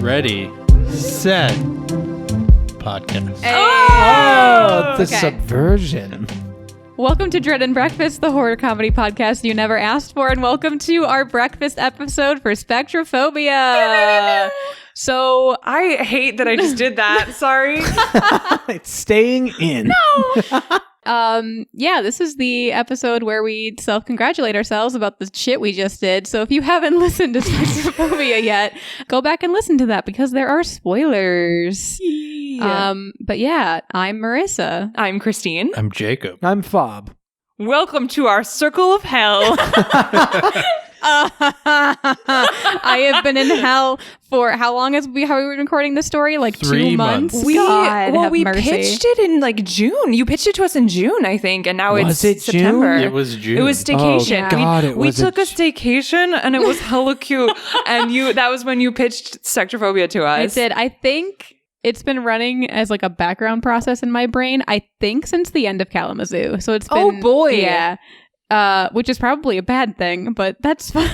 Ready, set, podcast. Hey. Oh, the Okay. subversion. Welcome to Dread and Breakfast, the horror comedy podcast you never asked for, and welcome to our breakfast episode for Spectrophobia. So I hate that I just did that. Sorry. It's staying in. yeah, this is the episode where we self-congratulate ourselves about the shit we just did. So if you haven't listened to Spectrophobia yet, go back and listen to that because there are spoilers. But yeah, I'm Marissa. I'm Christine. I'm Jacob. I'm Fob. Welcome to our circle of hell. I have been in hell for how long have we been recording this story? Like 3 2 months. months. God, have we mercy. pitched it in like June. You pitched it to us in June, I think, and now Was it's it June? September. It was June. It was staycation. Oh, God, it we was took a staycation, and it was hella cute. And that was when you pitched Spectrophobia to I us. did. I think it's been running as like a background process in my brain. I think since the end of Kalamazoo. So it's been Oh, boy. yeah. Which is probably a bad thing, but that's fine.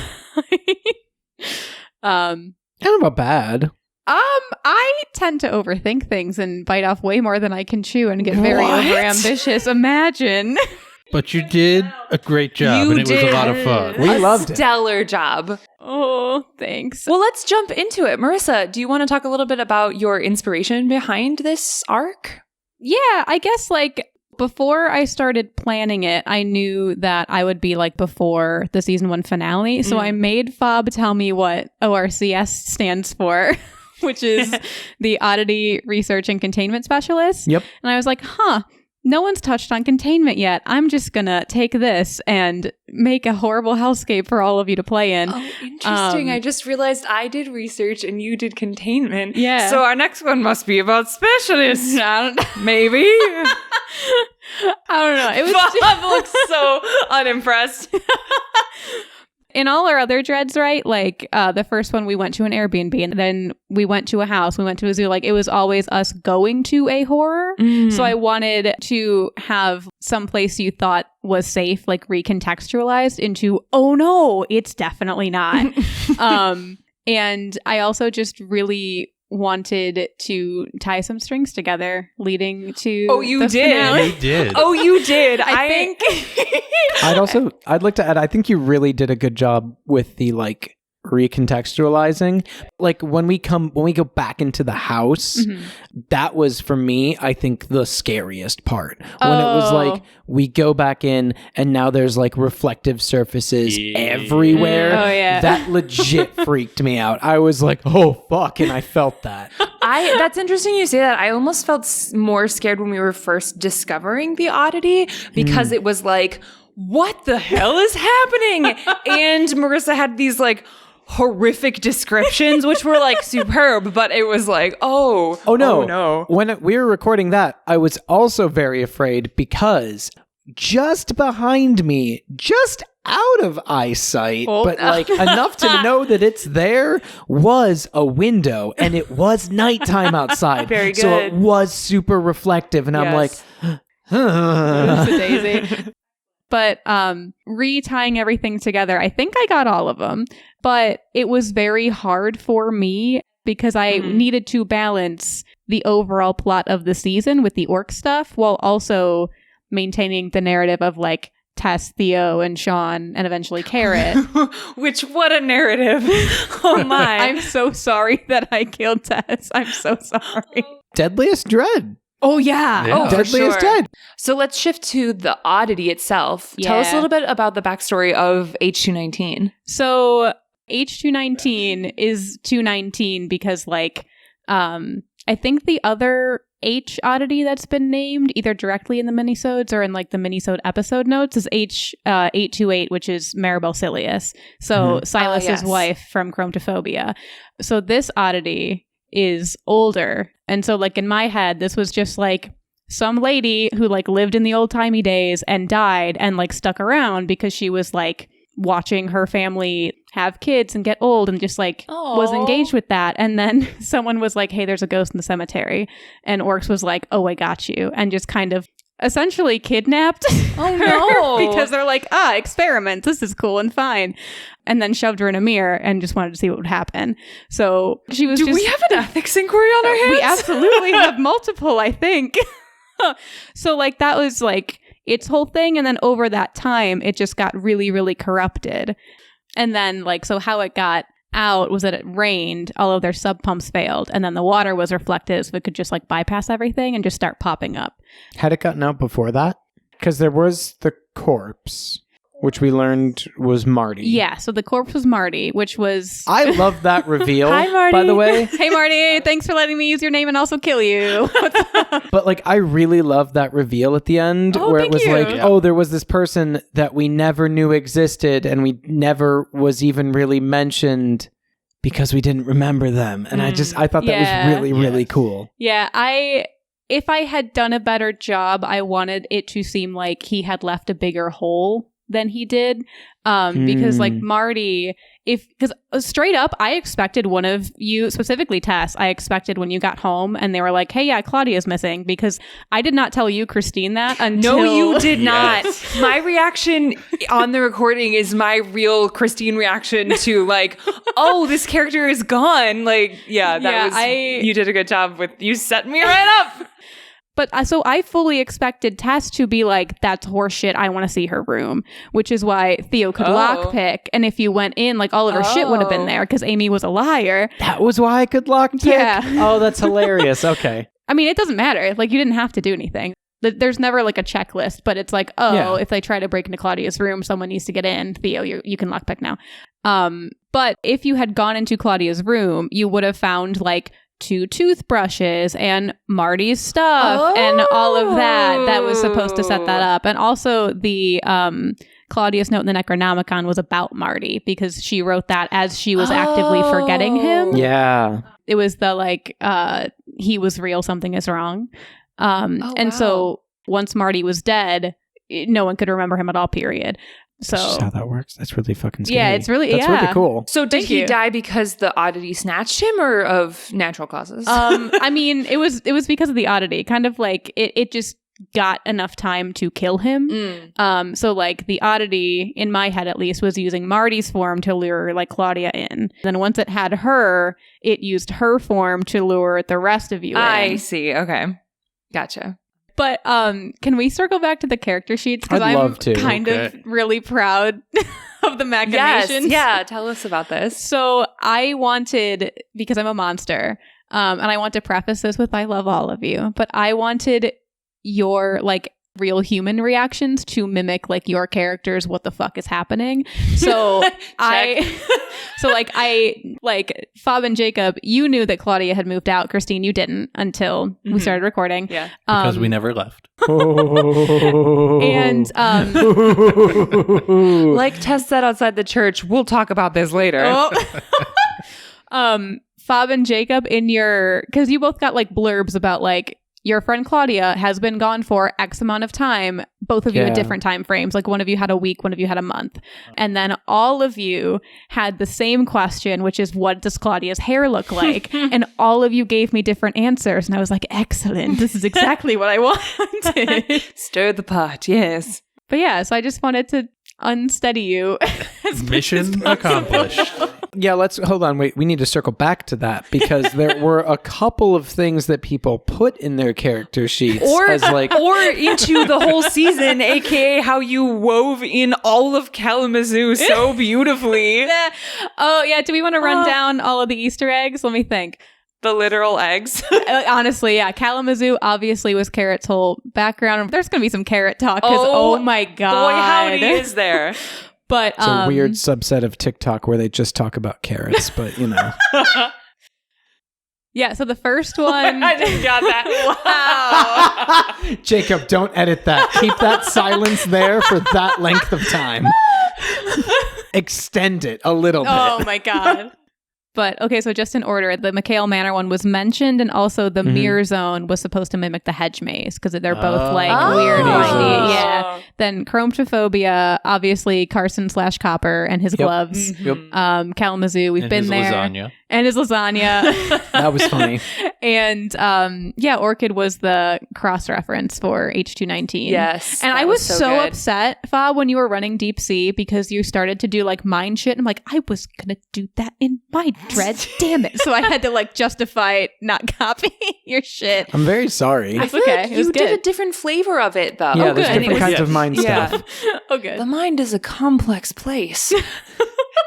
Kind of a bad. I tend to overthink things and bite off way more than I can chew and get very What? overambitious. Imagine. But you did a great job, You and it was a did. lot of fun. We loved it. Stellar job. Oh, thanks. Well, let's jump into it. Marissa, do you want to talk a little bit about your inspiration behind this arc? Yeah, I guess like before I started planning it, I knew that I would be like before the season 1 finale. So I made Fob tell me what ORCS stands for, which is the Oddity Research and Containment Specialist. Yep. And I was like, no one's touched on containment yet. I'm just going to take this and make a horrible hellscape for all of you to play in. Oh, interesting. I just realized I did research and you did containment. Yeah. So our next one must be about specialists. Maybe. I don't know. It was Bob looks so unimpressed. in all our other dreads, right? Like the first one, we went to an Airbnb and then we went to a house. We went to a zoo. Like it was always us going to a horror. So I wanted to have some place you thought was safe, like recontextualized into, oh no, it's definitely not. And I also just really wanted to tie some strings together leading to Oh, you the did. finale. You did. Oh, you did. I think. I'd like to add, I think you really did a good job with the like recontextualizing. Like when we go back into the house, that was for me, I think, the scariest part. When it was like we go back in and now there's like reflective surfaces everywhere. Oh, yeah. That legit freaked me out. I was like, oh fuck, and I felt that. That's interesting you say that. I almost felt more scared when we were first discovering the oddity because it was like, what the hell is happening? And Marissa had these like horrific descriptions, which were like superb, but it was like, oh no. When we were recording that, I was also very afraid because just behind me, just out of eyesight, but like enough to know that it's there, was a window, and it was nighttime outside. Very So good. it was super reflective, and I'm like, It's a daisy. But retying everything together, I think I got all of them. But it was very hard for me because I needed to balance the overall plot of the season with the orc stuff while also maintaining the narrative of like Tess, Theo, and Sean, and eventually Carrot. Which, what a narrative. Oh my. I'm so sorry that I killed Tess. I'm so sorry. Deadliest Dread. Oh, yeah. Yeah. Oh, for Deadliest sure. Dread. So let's shift to the oddity itself. Tell us a Yeah. little bit about the backstory of H219. So H219 is 219 because like I think the other H oddity that's been named either directly in the minisodes or in like the minisode episode notes is H828, which is Maribel Silius. So Silas's yes. wife from Chromatophonia. So this oddity is older. And so like in my head, this was just like some lady who like lived in the old timey days and died and like stuck around because she was like watching her family have kids and get old and just like was engaged with that. And then someone was like, hey, there's a ghost in the cemetery. And Orcs was like, oh, I got you. And just kind of essentially kidnapped. Oh no. Because they're like, experiments. This is cool and fine. And then shoved her in a mirror and just wanted to see what would happen. So she was Do we have an ethics inquiry on our hands? We absolutely have multiple, I think. So like that was like its whole thing. And then over that time, it just got really, really corrupted. And then like, so how it got out was that it rained, all of their sub pumps failed, and then the water was reflected so it could just like bypass everything and just start popping up. Had it gotten out before that? Because there was the corpse, which we learned was Marty. Yeah, so the corpse was Marty, which was... I love that reveal, Hi, Marty. by the way. Hey, Marty, thanks for letting me use your name and also kill you. But like, I really love that reveal at the end where it was you. like, Yeah. oh, there was this person that we never knew existed and we never was even really mentioned because we didn't remember them. And I thought that was really, really cool. Yeah, if I had done a better job, I wanted it to seem like he had left a bigger hole than he did. Because like Marty, because straight up, I expected one of you, specifically Tess, I expected when you got home and they were like, hey, yeah, Claudia's missing, because I did not tell you, Christine, that until... No, you did not. My reaction on the recording is my real Christine reaction to like, oh, this character is gone. Like, you did a good job you set me right up. But so I fully expected Tess to be like, that's horseshit, I want to see her room, which is why Theo could lockpick. And if you went in, like all of her shit would have been there because Amy was a liar. That was why I could lockpick? Yeah. Oh, that's hilarious. Okay. I mean, it doesn't matter. Like, you didn't have to do anything. There's never like a checklist, but it's like, if they try to break into Claudia's room, someone needs to get in. Theo, you can lockpick now. But if you had gone into Claudia's room, you would have found like 2 toothbrushes and Marty's stuff and all of that was supposed to set that up. And also the Claudia's note in the Necronomicon was about Marty because she wrote that as she was actively forgetting him. Yeah. It was the like, he was real, something is wrong. So once Marty was dead, no one could remember him at all, period. So that's just how that works. That's really fucking scary. Yeah, it's really That's really cool. So did he die because the oddity snatched him or of natural causes? I mean, it was because of the oddity. Kind of like it just got enough time to kill him. So like the oddity, in my head at least, was using Marty's form to lure like Claudia in. Then once it had her, it used her form to lure the rest of you in. I see. Okay. Gotcha. But can we circle back to the character sheets? Because I'm love to. kind of really proud of the machinations. Yes. Yeah. Tell us about this. So I wanted, because I'm a monster, and I want to preface this with I love all of you, but I wanted your like real human reactions to mimic like your character's what the fuck is happening. So Fob and Jacob, you knew that Claudia had moved out. Christine, you didn't until we started recording. Yeah. Because we never left. And like Tess said outside the church, we'll talk about this later. Fob and Jacob, in your, because you both got like blurbs about like your friend Claudia has been gone for X amount of time, both of you at different time frames. Like one of you had a week, one of you had a month. And then all of you had the same question, which is, what does Claudia's hair look like? And all of you gave me different answers. And I was like, excellent. This is exactly what I wanted. Stir the pot. Yes. But yeah, so I just wanted to unsteady you. Mission accomplished. Yeah, hold on. Wait, we need to circle back to that because there were a couple of things that people put in their character sheets or into the whole season, aka how you wove in all of Kalamazoo so beautifully. Oh yeah, do we want to run down all of the Easter eggs? Let me think. The literal eggs. Honestly, yeah. Kalamazoo obviously was Carrot's whole background. There's going to be some Carrot talk because, oh my God. Boy, howdy is there. But it's a weird subset of TikTok where they just talk about carrots, but you know. Yeah, so the first one. I just got that. Wow. Jacob, don't edit that. Keep that silence there for that length of time. Extend it a little bit. Oh my God. But okay, so just in order, the McHale Manor one was mentioned, and also the Mirror Zone was supposed to mimic the hedge maze because they're both like weird, windy. Yeah, Then Spectrophobia, obviously Carson/Copper and his gloves. Kalamazoo, we've And been his there. lasagna. And his lasagna. That was funny. And Orchid was the cross-reference for H219. Yes. And that I was so good. upset, Fa, when you were running Deep Sea because you started to do like mind shit. I'm like, I was going to do that in my dread. Damn it. So I had to like justify not copying your shit. I'm very sorry. I feel okay. like It was you did good. a different flavor of it, though. Yeah, there's good. different kinds of mind Yeah. stuff. Oh, good. The mind is a complex place.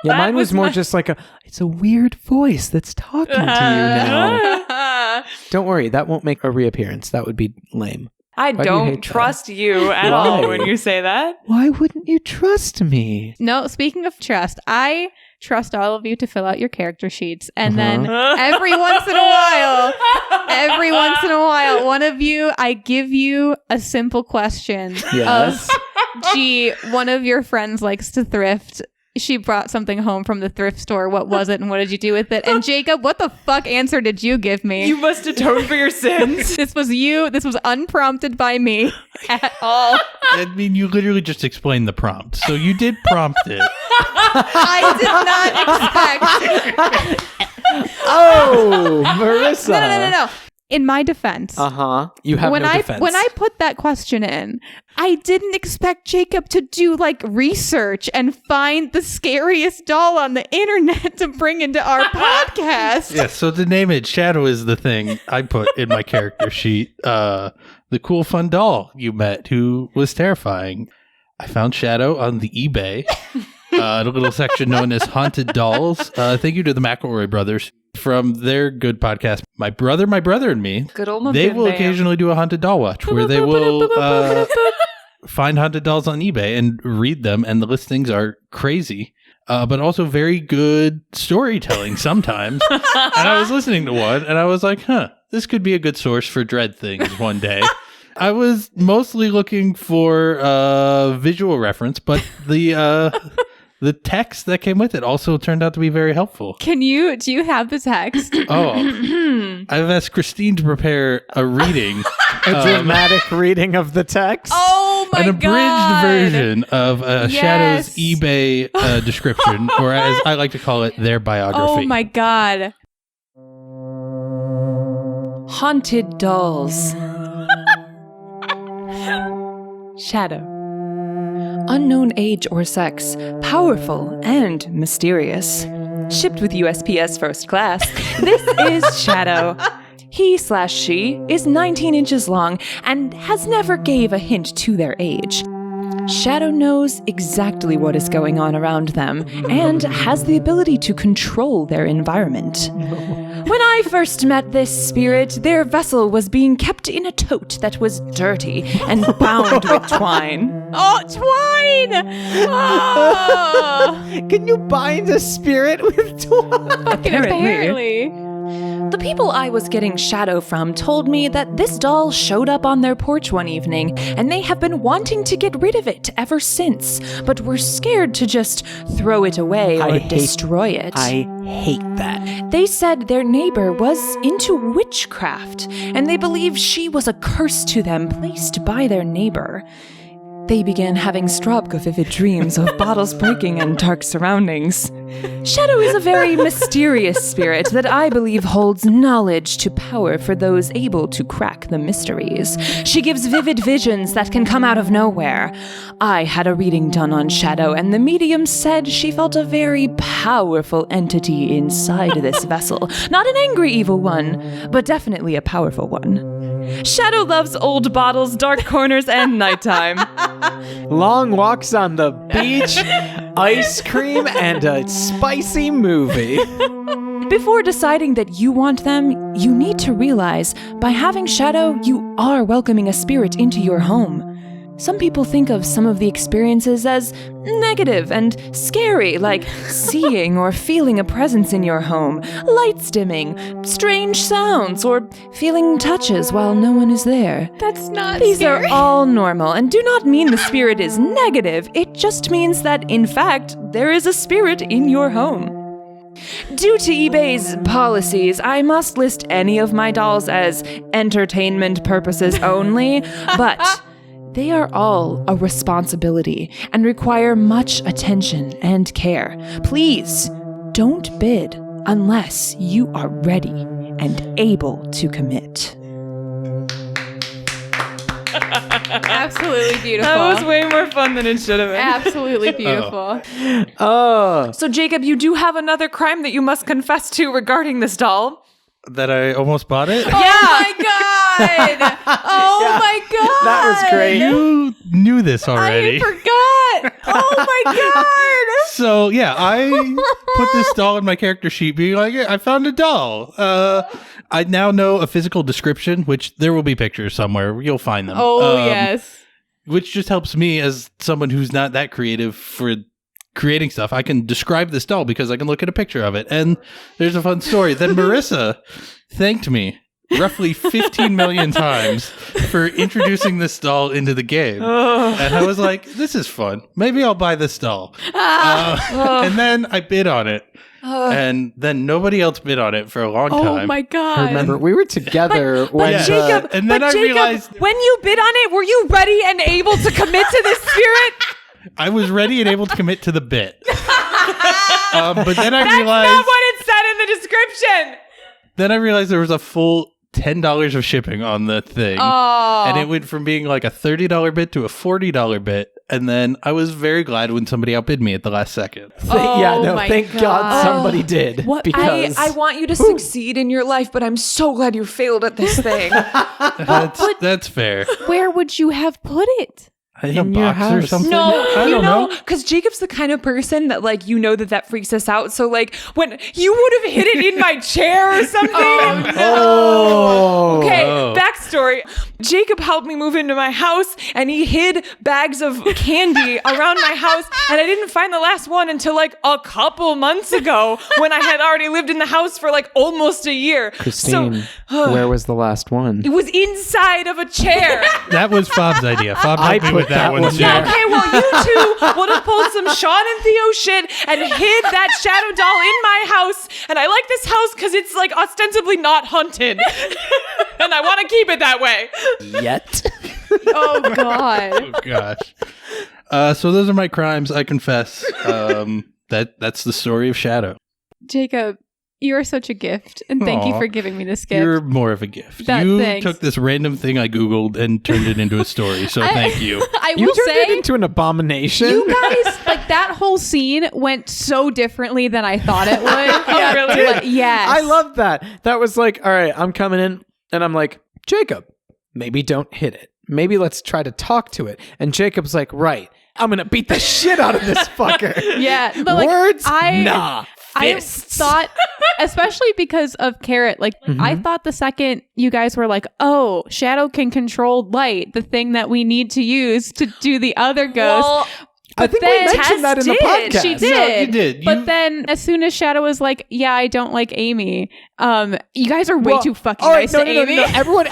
Yeah, mine was was more my- just like it's a weird voice that's talking to you now. Don't worry, that won't make a reappearance. That would be lame. I do you don't hate that? trust you at Why? all when you say that. Why wouldn't you trust me? No, speaking of trust, I trust all of you to fill out your character sheets. And then every once in a while, one of you, I give you a simple question Yes. of, gee, one of your friends likes to thrift. She brought something home from the thrift store. What was it and what did you do with it? And Jacob, what the fuck answer did you give me? You must atone for your sins. This was you. This was unprompted by me at all. I mean, you literally just explained the prompt. So you did prompt it. I did not expect. Oh, Marissa. No. In my defense, You have when no I defense. when I put that question in, I didn't expect Jacob to do like research and find the scariest doll on the internet to bring into our podcast. Yeah, so to name it, Shadow is the thing I put in my character sheet. The cool, fun doll you met who was terrifying. I found Shadow on the eBay, a little section known as Haunted Dolls. Thank you to the McElroy brothers from their good podcast, My Brother, and Me. Good old They Mabim will Bam. occasionally do a haunted doll watch where they will find haunted dolls on eBay and read them, and the listings are crazy. But also very good storytelling sometimes. And I was listening to one and I was like, this could be a good source for dread things one day. I was mostly looking for visual reference, but the text that came with it also turned out to be very helpful. Do you have the text? Oh, I've asked Christine to prepare a reading. a dramatic reading of the text. Oh my An abridged god. version of Shadow's Yes. eBay description, or as I like to call it, their biography. Oh my god. Haunted dolls. Shadow. Unknown age or sex, powerful and mysterious. Shipped with USPS first class, this is Shadow. He/she is 19 inches long and has never gave a hint to their age. Shadow knows exactly what is going on around them and has the ability to control their environment. When I first met this spirit, their vessel was being kept in a tote that was dirty and bound with twine. Oh, twine! Oh. Can you bind a spirit with twine? Apparently. The people I was getting Shadow from told me that this doll showed up on their porch one evening, and they have been wanting to get rid of it ever since, but were scared to just throw it away or destroy it. I hate that. They said their neighbor was into witchcraft, and they believed she was a curse to them placed by their neighbor. They began having vivid dreams of bottles breaking and dark surroundings. Shadow is a very mysterious spirit that I believe holds knowledge to power for those able to crack the mysteries. She gives vivid visions that can come out of nowhere. I had a reading done on Shadow, and the medium said she felt a very powerful entity inside this vessel. Not an angry evil one, but definitely a powerful one. Shadow loves old bottles, dark corners, and nighttime. Long walks on the beach, ice cream, and a spicy movie. Before deciding that you want them, you need to realize by having Shadow, you are welcoming a spirit into your home. Some people think of some of the experiences as negative and scary, like seeing or feeling a presence in your home, lights dimming, strange sounds, or feeling touches while no one is there. That's not These scary. are all normal and do not mean the spirit is negative. It just means that, in fact, there is a spirit in your home. Due to eBay's policies, I must list any of my dolls as entertainment purposes only, but They are all a responsibility and require much attention and care. Please don't bid unless you are ready and able to commit. Absolutely beautiful. That was way more fun than it should have been. Absolutely beautiful. Oh. So, Jacob, you do have another crime that you must confess to regarding this doll. That I almost bought it? Oh my god! Oh my god! That was great. You knew this already. I forgot! Oh my god! So, yeah, I put this doll in my character sheet being like, yeah, I found a doll. I now know a physical description, which there will be pictures somewhere. You'll find them. Oh, yes. Which just helps me as someone who's not that creative for creating stuff. I can describe this doll because I can look at a picture of it. And there's a fun story. Then Marissa thanked me roughly 15 million times for introducing this doll into the game. And I was like, this is fun. Maybe I'll buy this doll. And then I bid on it. And then nobody else bid on it for a long time. Oh my god! Remember, we were together when Jacob, and then I realized when you bid on it, were you ready and able to commit to this spirit? I was ready and able to commit to the bit. But then I That's realized not what it said in the description. Then I realized there was a full $10 of shipping on the thing. Oh. And it went from being like a $30 bit to a $40 bit. And then I was very glad when somebody outbid me at the last second. Thank God somebody did. What? Because I want you to succeed in your life, but I'm so glad you failed at this thing. That's fair. Where would you have put it? In a your box or house. something? No, I don't know. because Jacob's the kind of person that, like, that freaks us out. So, like, when you would have hid it in my chair or something. Oh. Okay, Oh. backstory. Jacob helped me move into my house, and he hid bags of candy around my house, and I didn't find the last one until, like, a couple months ago when I had already lived in the house for, like, almost a year. Christine, where was the last one? It was inside of a chair. That was Fob's idea. Fob I helped me put with that that one one too. there. Yeah, okay, well, you two would have pulled some Sean and Theo shit and hid that shadow doll in my house. And I like this house because it's, like, ostensibly not haunted. And I want to keep it that way. Yet. Oh god! Oh, gosh. So those are my crimes, I confess. That's the story of Shadow. Jacob, you are such a gift, and thank you Aw. for giving me this gift. You're more of a gift. Thanks. You took this random thing I Googled and turned it into a story, so thank you. I You will turned say, it into an abomination. you guys, like, that whole scene went so differently than I thought it would. Oh, really? Like, yes. I love that. That was like, all right, I'm coming in, and I'm like, Jacob, maybe don't hit it. Maybe let's try to talk to it. And Jacob's like, right, I'm gonna beat the shit out of this fucker. Yeah, but, like, Words? I Fists. thought, especially because of Carrot, like, I thought the second you guys were like, oh, Shadow can control light, the thing that we need to use to do the other ghost. Well, I think then we mentioned that in the Tess did. podcast. She did. No, you did. But then as soon as Shadow was like, yeah, I don't like Amy, you guys are way Well, too fucking all right, nice no, to no, Amy. no. Everyone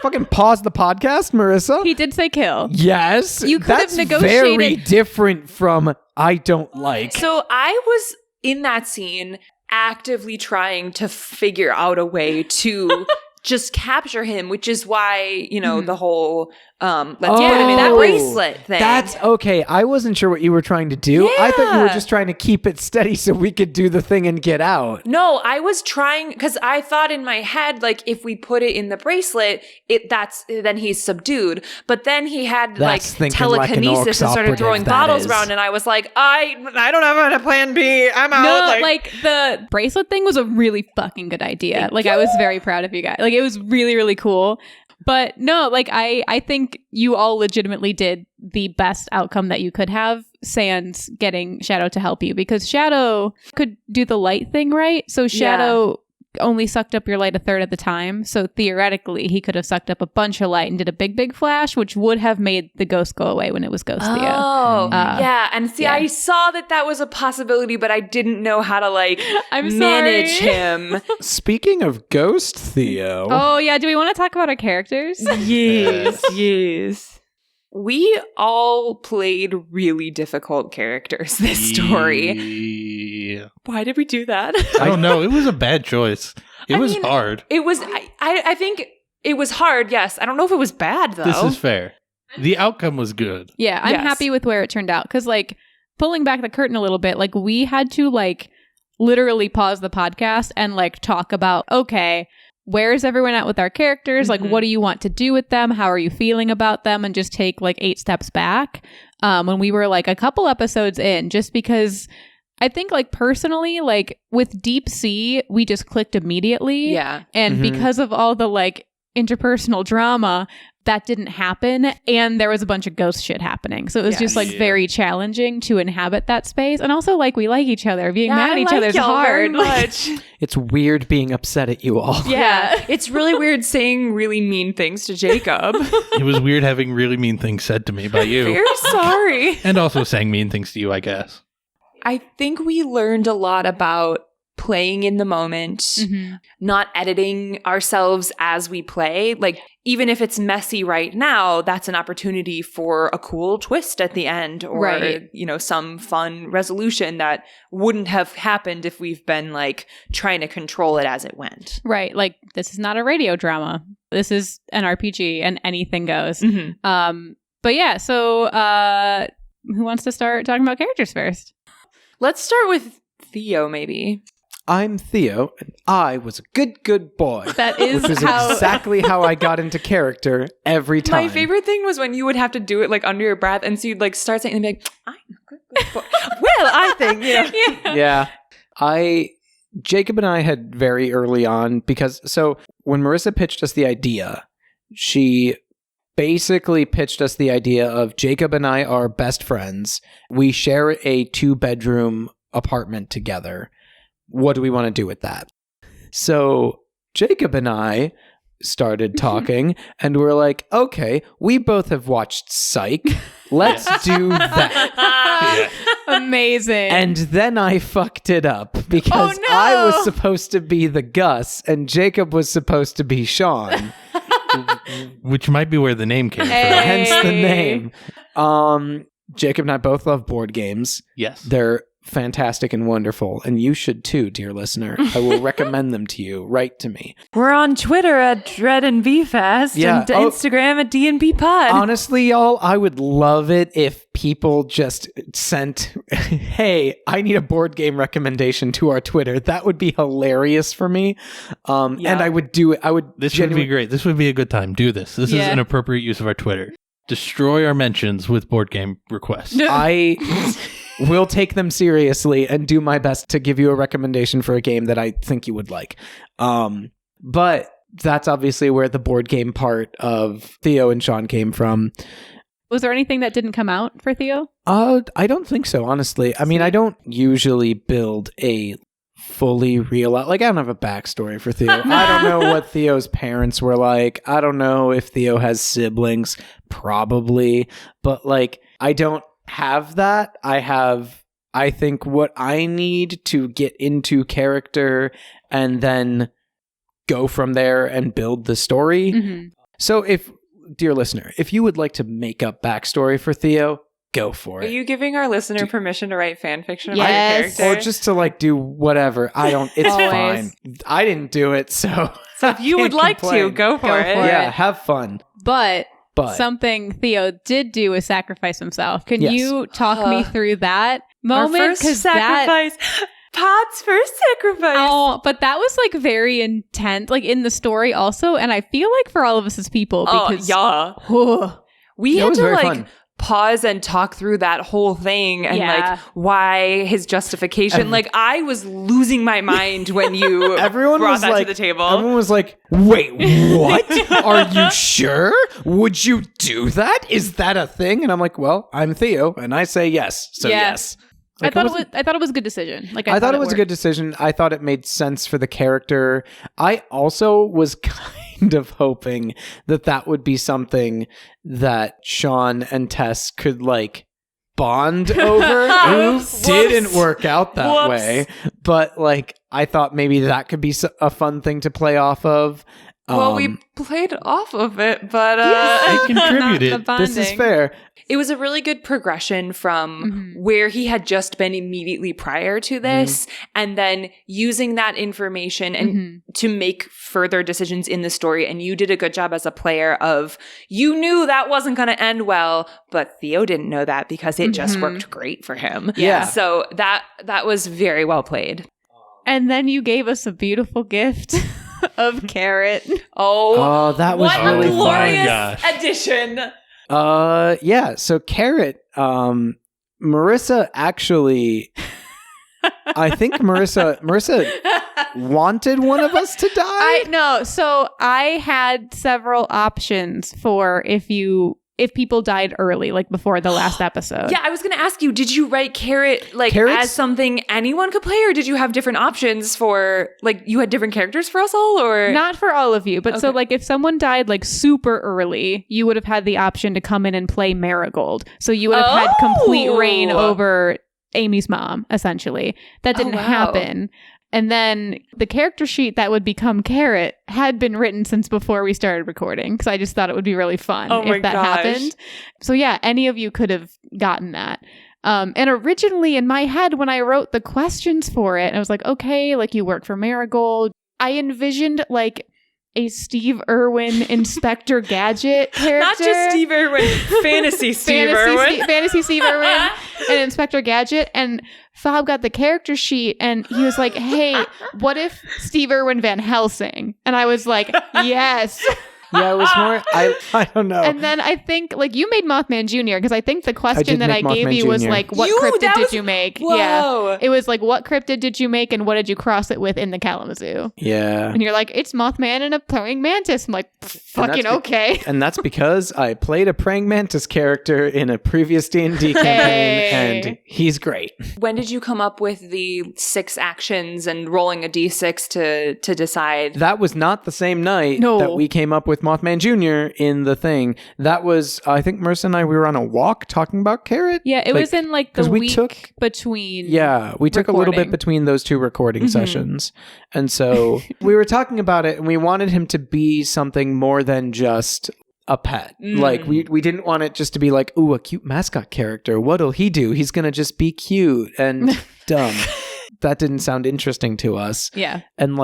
fucking pause the podcast, Marissa. He did say kill. Yes. You could have that's negotiated- very different from I don't like. So I was in that scene actively trying to figure out a way to just capture him, which is why, the whole let's put him in that Oh, bracelet thing. That's okay. I wasn't sure what you were trying to do. I thought you were Yeah. just trying to keep it steady so we could do the thing and get out. No, I was trying because I thought in my head, like, if we put it in the bracelet, then he's subdued. But then he had That's thinking like an telekinesis and orcs started operative, throwing that bottles is. around, and I was like, I don't have a plan B. I'm out. No, like the bracelet thing was a really fucking good idea. Like, I was very proud of you guys. Like, it was really, really cool. But no, like, I think you all legitimately did the best outcome that you could have, sans getting Shadow to help you, because Shadow could do the light thing, right? So Shadow only sucked up your light a third of the time. So theoretically, he could have sucked up a bunch of light and did a big, big flash, which would have made the ghost go away when it was Ghost Theo. Oh, yeah. And see, yeah. I saw that was a possibility, but I didn't know how to, like, I'm manage sorry. him. Speaking of Ghost Theo. Oh, yeah. Do we want to talk about our characters? Yes. We all played really difficult characters this story. Yeah. Why did we do that? I don't know. It was a bad choice. It was hard. It was, I think it was hard, yes. I don't know if it was bad, though. This is fair. The outcome was good. Yeah, I'm Yes. happy with where it turned out. Because, like, pulling back the curtain a little bit, like, we had to, like, literally pause the podcast and, like, talk about, okay, where's everyone at with our characters? Like, what do you want to do with them? How are you feeling about them? And just take, like, 8 steps back when we were, like, a couple episodes in, just because I think, like, personally, like, with Deep Sea, we just clicked immediately. Yeah. And because of all the, like, interpersonal drama, that didn't happen. And there was a bunch of ghost shit happening. So it was just, like, very challenging to inhabit that space. And also, like, we like each other. Being mad at each other is hard. Much. It's weird being upset at you all. Yeah. It's really weird saying really mean things to Jacob. It was weird having really mean things said to me by you. Very sorry. And also saying mean things to you, I guess. I think we learned a lot about playing in the moment, not editing ourselves as we play. Like, even if it's messy right now, that's an opportunity for a cool twist at the end or, you know, some fun resolution that wouldn't have happened if we've been, like, trying to control it as it went. Right. Like, this is not a radio drama. This is an RPG and anything goes. But yeah, so who wants to start talking about characters first? Let's start with Theo, maybe. I'm Theo, and I was a good boy. That is which is how exactly how I got into character every time. My favorite thing was when you would have to do it, like, under your breath, and so you'd, like, start saying and be like, I'm a good boy. Well, I think, you know. Yeah. Jacob and I had very early on, because so when Marissa pitched us the idea, she basically pitched us the idea of Jacob and I are best friends. We share a 2-bedroom apartment together. What do we want to do with that? So Jacob and I started talking and we're like, okay, we both have watched Psych. Let's do that. amazing. And then I fucked it up because I was supposed to be the Gus and Jacob was supposed to be Sean. Which might be where the name came from. Hence the name. Jacob and I both love board games. Yes. They're fantastic and wonderful, and you should too, dear listener. I will recommend them to you. Write to me. We're on Twitter at Dread and Bfast and Instagram at DNB Pod. Honestly, y'all, I would love it if people just sent, hey, I need a board game recommendation to our Twitter. That would be hilarious for me. And I would do it. This would be great. This would be a good time. Do this. This is an appropriate use of our Twitter. Destroy our mentions with board game requests. I will take them seriously and do my best to give you a recommendation for a game that I think you would like. But that's obviously where the board game part of Theo and Sean came from. Was there anything that didn't come out for Theo? I don't think so, honestly. I mean, I don't usually build a fully real, like, I don't have a backstory for Theo. I don't know what Theo's parents were like. I don't know if Theo has siblings, probably, but like, I don't have that. I think what I need to get into character and then go from there and build the story. Mm-hmm. So if, dear listener, if you would like to make up backstory for Theo, go for it. Are you giving our listener permission to write fan fiction about Yes. your character? Or just to like do whatever. It's fine. I didn't do it, so if you would like to, go for it. Yeah, have fun. But something Theo did do was sacrifice himself. Can you talk me through that moment? Because sacrifice. Pod's first sacrifice. Oh, but that was like very intense, like in the story also. And I feel like for all of us as people, because we had to like pause and talk through that whole thing and like why his justification. Like I was losing my mind when you brought that to the table. Everyone was like, wait, what? Are you sure? Would you do that? Is that a thing? And I'm like, well, I'm Theo and I say yes. So yes. Like, I thought it was a good decision. Like I thought it was a good decision. I thought it made sense for the character. I also was kind of hoping that would be something that Sean and Tess could like bond over. Didn't work out that way. But like I thought maybe that could be a fun thing to play off of. Well, we played off of it, but It contributed. Not the bonding. This is fair. it was a really good progression from where he had just been immediately prior to this, and then using that information and to make further decisions in the story. And you did a good job as a player of, you knew that wasn't going to end well, but Theo didn't know that because it just worked great for him. Yeah. So that was very well played. And then you gave us a beautiful gift of Carrot. Oh, that was what really a fun. glorious Gosh. addition. Yeah. So Carrot, Marissa actually, I think Marissa wanted one of us to die. So I had several options for if people died early, like before the last episode. Yeah, I was going to ask you, did you write Carrot Carrots? as something anyone could play, or did you have different options for, you had different characters for us all, or? Not for all of you, but so Okay. if someone died super early, you would have had the option to come in and play Marigold. So you would have had complete reign over Amy's mom, essentially. That didn't wow. happen. And then the character sheet that would become Carrot had been written since before we started recording, because I just thought it would be really fun my if that gosh. happened. So yeah, any of you could have gotten that. And originally in my head, when I wrote the questions for it, I was like, okay, you work for Marigold. I envisioned a Steve Irwin Inspector Gadget character. Not just Steve Irwin, fantasy Steve Irwin. Fantasy Steve Irwin and Inspector Gadget. And Fob got the character sheet and he was like, hey, what if Steve Irwin Van Helsing? And I was like, yes. Yeah, it was more. I don't know. And then I think you made Mothman Jr. because I think the question that I make gave Mothman you was Jr.. what cryptid did you make? Whoa. Yeah. It was what cryptid did you make and what did you cross it with in the Kalamazoo? Yeah. And you're like, it's Mothman and a praying mantis. I'm like, fucking okay. And that's because I played a praying mantis character in a previous D&D campaign, Hey. and he's great. When did you come up with the 6 actions and rolling a d6 to decide? That was not the same night No. that we came up with Mothman Jr. in the thing. That was, I think Marissa and I, we were on a walk talking about Carrot. Yeah, it was in the 'cause we week took- between. Yeah, we took a little bit recording. between those 2 recording sessions. And so we were talking about it, and we wanted him to be something more than just a pet. We didn't want it just to be ooh, a cute mascot character. What'll he do? He's going to just be cute and dumb. That didn't sound interesting to us. Yeah, And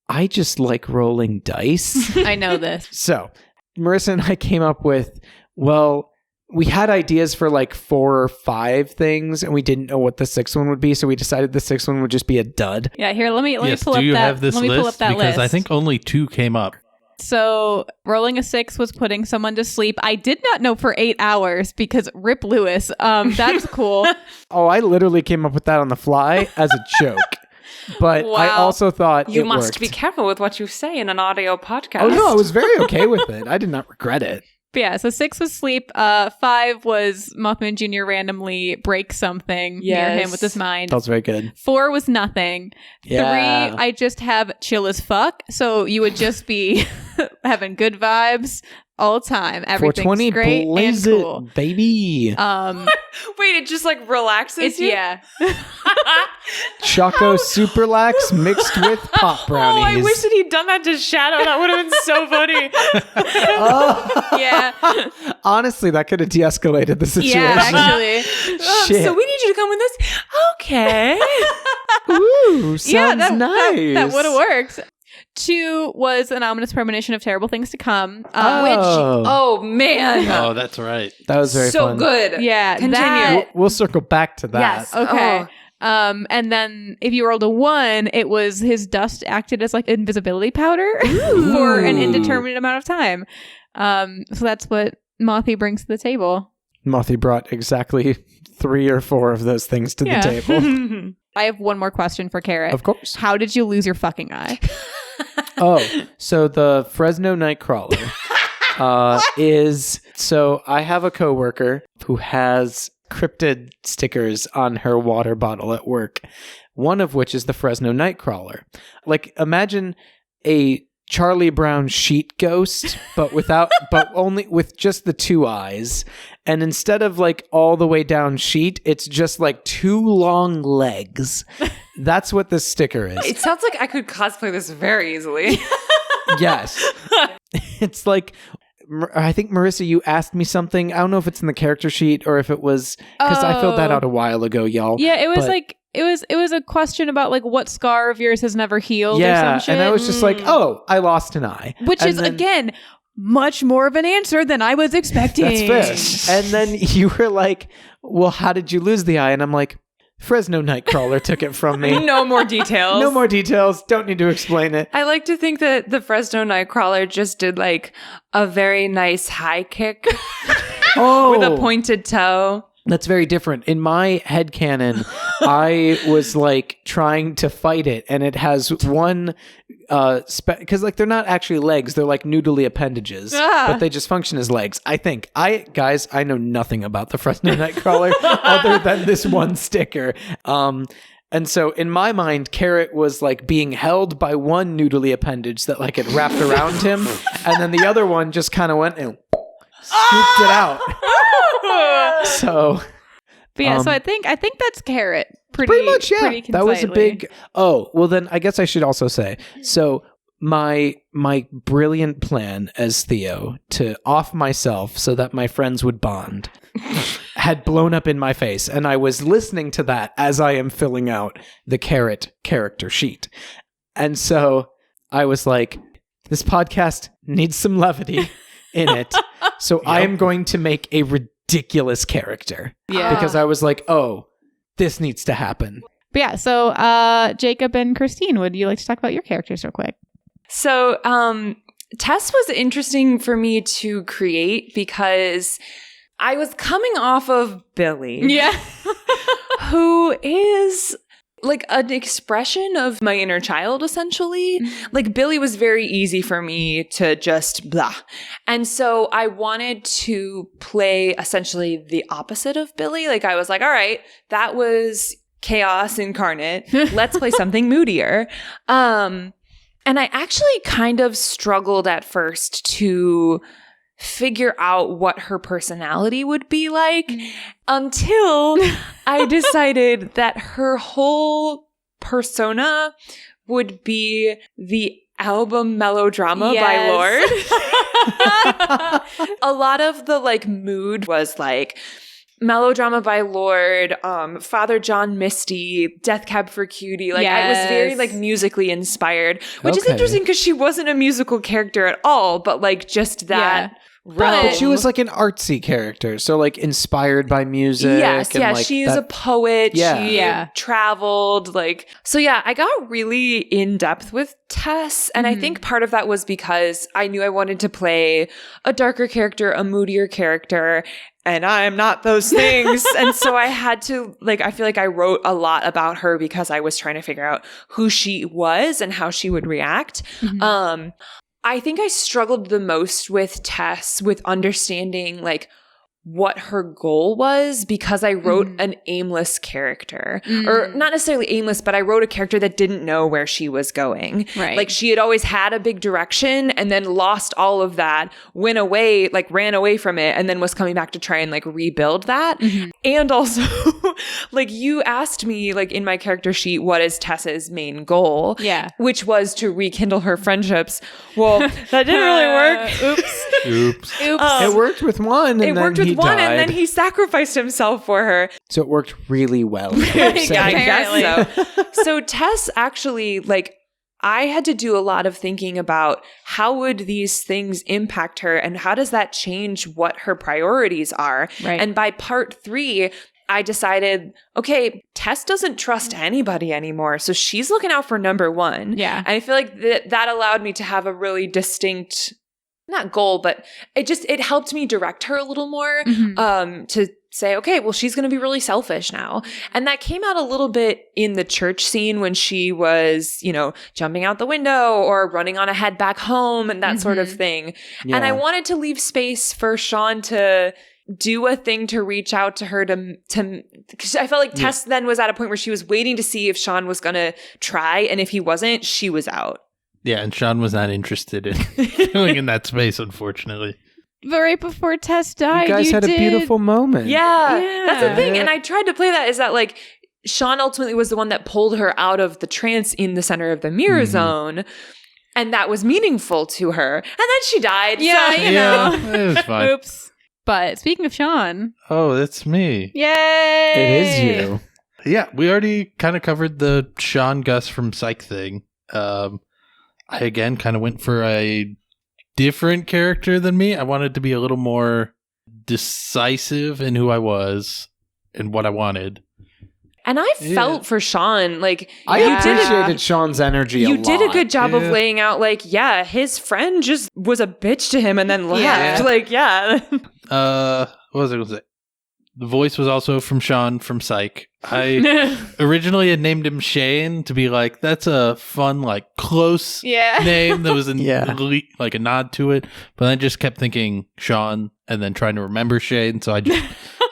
I just like rolling dice. I know this. So Marissa and I came up with, we had ideas for 4 or 5 things, and we didn't know what the 6th one would be. So we decided the 6th one would just be a dud. Yeah, here, let me Yes, pull do up you that. have this let me list? pull up that Because list. I think only 2 came up. So rolling a 6 was putting someone to sleep. I did not know for 8 hours because Rip Lewis. That's cool. Oh, I literally came up with that on the fly as a joke. But I Wow. also thought You it must worked. be careful with what you say in an audio podcast. Oh no, I was very okay with it. I did not regret it. But yeah, so 6 was sleep. 5 was Mothman Jr. randomly break something near him with his mind. That was very good. 4 was nothing. Yeah. 3, I just have chill as fuck. So you would just be having good vibes all the time. Everything's 420 great blaze and it, cool. baby. Wait, it just relaxes It's you? yeah. Choco Superlax mixed with pop brownies. Oh, I wish that he'd done that to Shadow. That would have been so funny. Yeah. Honestly, that could have de-escalated the situation. Yeah, actually. Shit. So we need you to come with us. Okay. Ooh, sounds Yeah, that nice. would have worked. 2 was an ominous premonition of terrible things to come. Oh, man. Oh, that's right. That was very so fun. good. Yeah, Continue. that- We'll circle back to that. Yes. Okay. Oh. And then if you rolled a 1, it was his dust acted as invisibility powder for an indeterminate amount of time. So that's what Mothy brings to the table. Mothy brought exactly 3 or 4 of those things to Yeah. the table. I have one more question for Carrot. Of course. How did you lose your fucking eye? Oh, so the Fresno Nightcrawler is... So I have a coworker who has cryptid stickers on her water bottle at work, one of which is the Fresno Nightcrawler. Imagine a Charlie Brown sheet ghost, but only with just the 2 eyes. And instead of all the way down sheet, it's just 2 long legs. That's what this sticker is. It sounds like I could cosplay this very easily. Yes. It's like, I think, Marissa, you asked me something. I don't know if it's in the character sheet or if it was, because I filled that out a while ago, y'all. Yeah, it was But- like, it was a question about like what scar of yours has never healed or some shit. And I was just like, oh, I lost an eye. Which And is, then- again, much more of an answer than I was expecting. That's fair. And then you were like, well, how did you lose the eye? And I'm like, Fresno Nightcrawler took it from me. No more details. No more details. Don't need to explain it. I like to think that the Fresno Nightcrawler just did like a very nice high kick Oh, with a pointed toe. That's very different. In my headcanon, I was like trying to fight it, and it has one because like they're not actually legs, they're like noodly appendages, but they just function as legs. I think I know nothing about the Fresno Nightcrawler other than this one sticker. And so in my mind, Carrot was like being held by one noodly appendage that like had wrapped around him, and then the other one just kind of went and scooped it out. So, But yeah, so I think that's Carrot. pretty much, yeah. Pretty That was a concisely. big. Oh, well, then I guess I should also say. So my brilliant plan as Theo to off myself so that my friends would bond had blown up in my face, and I was listening to that as I am filling out the Carrot character sheet, and so I was like, this podcast needs some levity in it, so I am going to make a ridiculous character. Yeah. Because I was like, oh, this needs to happen. But yeah, so Jacob and Christine, would you like to talk about your characters real quick? So, Tess was interesting for me to create because I was coming off of Billy. Yeah. Who is like an expression of my inner child, essentially. Like Billy was very easy for me to just blah. And so I wanted to play essentially the opposite of Billy. Like I was like, all right, that was chaos incarnate. Let's play something moodier. And I actually kind of struggled at first to figure out what her personality would be like until I decided that her whole persona would be the album Melodrama by Lord. A lot of the like mood was like Melodrama by Lord, Father John Misty, Death Cab for Cutie. Like I was very like musically inspired, which is interesting because she wasn't a musical character at all, but like just that realm. But she was like an artsy character, so like inspired by music. Yes, and, yeah, like, she's a poet. Yeah. She traveled, like, so yeah, I got really in depth with Tess, and I think part of that was because I knew I wanted to play a darker character, a moodier character, and I'm not those things. And so I had to, like, I feel like I wrote a lot about her because I was trying to figure out who she was and how she would react. I think I struggled the most with Tess with understanding like what her goal was because I wrote an aimless character, or not necessarily aimless, but I wrote a character that didn't know where she was going. Right. Like she had always had a big direction and then lost all of that, went away, like ran away from it, and then was coming back to try and like rebuild that. And also like you asked me like in my character sheet, what is Tessa's main goal? Yeah. Which was to rekindle her friendships. Well, that didn't really work. Oops. it worked with one, and It then worked with he one, died. and then he sacrificed himself for her. So it worked really well. Yeah, I guess so. So Tess actually, like, I had to do a lot of thinking about how would these things impact her and how does that change what her priorities are. Right. And by part 3, I decided, okay, Tess doesn't trust anybody anymore. So she's looking out for number 1. Yeah. And I feel like that allowed me to have a really distinct, not goal, but it helped me direct her a little more to say, okay, well, she's going to be really selfish now. And that came out a little bit in the church scene when she was, you know, jumping out the window or running on ahead back home and that sort of thing. Yeah. And I wanted to leave space for Sean to do a thing to reach out to her to because I felt like Tess then was at a point where she was waiting to see if Sean was going to try. And if he wasn't, she was out. Yeah, and Sean was not interested in going in that space, unfortunately. But right before Tess died, You guys had did. a beautiful moment. Yeah, that's the thing. Yeah. And I tried to play that is that like Sean ultimately was the one that pulled her out of the trance in the center of the mirror zone. And that was meaningful to her. And then she died. Yeah, so, you know. it was fine. Oops. But speaking of Sean. Oh, that's me. Yay! It is you. Yeah, we already kind of covered the Sean Gus from Psych thing. I again kind of went for a different character than me. I wanted to be a little more decisive in who I was and what I wanted. And I felt for Sean. Like, I appreciated Sean's energy a lot. You did a good job of Yeah. laying out, like, yeah, his friend just was a bitch to him and then left. Yeah. Like, yeah. What was I going to say? The voice was also from Sean from Psych. I originally had named him Shane to be like, that's a fun, like, close name that was like a nod to it. But I just kept thinking Sean and then trying to remember Shane. So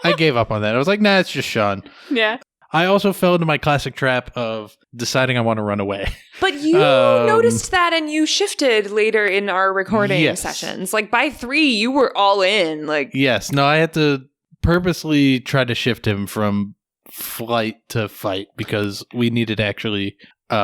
I gave up on that. I was like, nah, it's just Sean. Yeah. I also fell into my classic trap of deciding I want to run away. But you noticed that and you shifted later in our recording Yes. sessions. Like, by 3, you were all in. Like, Yes. No, I had to purposely try to shift him from flight to fight because we needed to actually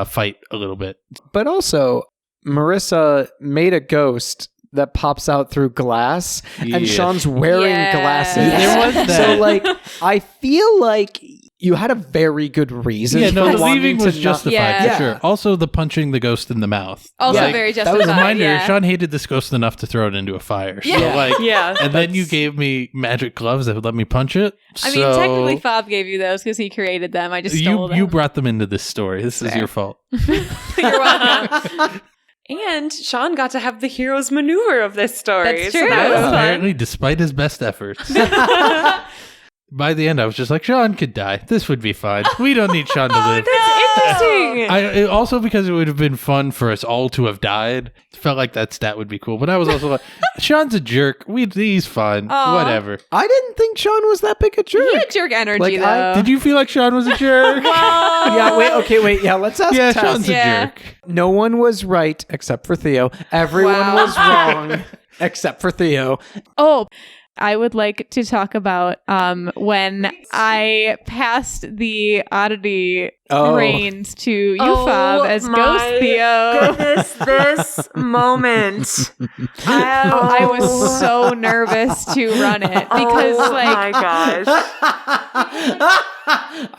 fight a little bit. But also, Marissa made a ghost that pops out through glass, and Yeah. Sean's wearing Yeah. glasses. There was that. So, like, I feel like you had a very good reason Yeah, no, for the wanting leaving to was not- justified Yeah. for sure. Also, the punching the ghost in the mouth. Also Yeah, very that justified. was a Reminder, yeah. Sean hated this ghost enough to throw it into a fire. So, Yeah. like, yeah. and then you gave me magic gloves that would let me punch it. I mean, technically, Fob gave you those because he created them. I just stole them. you brought them into this story. This is Fair. your fault. You're welcome. And Sean got to have the hero's maneuver of this story. That's So true. that was fun. Apparently, despite his best efforts. By the end, I was just like, Sean could die. This would be fine. We don't need Sean to live. That's interesting. Also, because it would have been fun for us all to have died, felt like that stat would be cool. But I was also like, Sean's a jerk. He's fine. Aw. Whatever. I didn't think Sean was that big a jerk. You had jerk energy, Like, though. Did you feel like Sean was a jerk? Yeah, wait. Yeah, let's ask Yeah, Tess. Sean's Yeah. a jerk. No one was right except for Theo. Everyone Wow. was wrong except for Theo. Oh, I would like to talk about when I passed the oddity reins to you, Fob, as Ghost Theo. Goodness, this moment. I was so nervous to run it because, my gosh.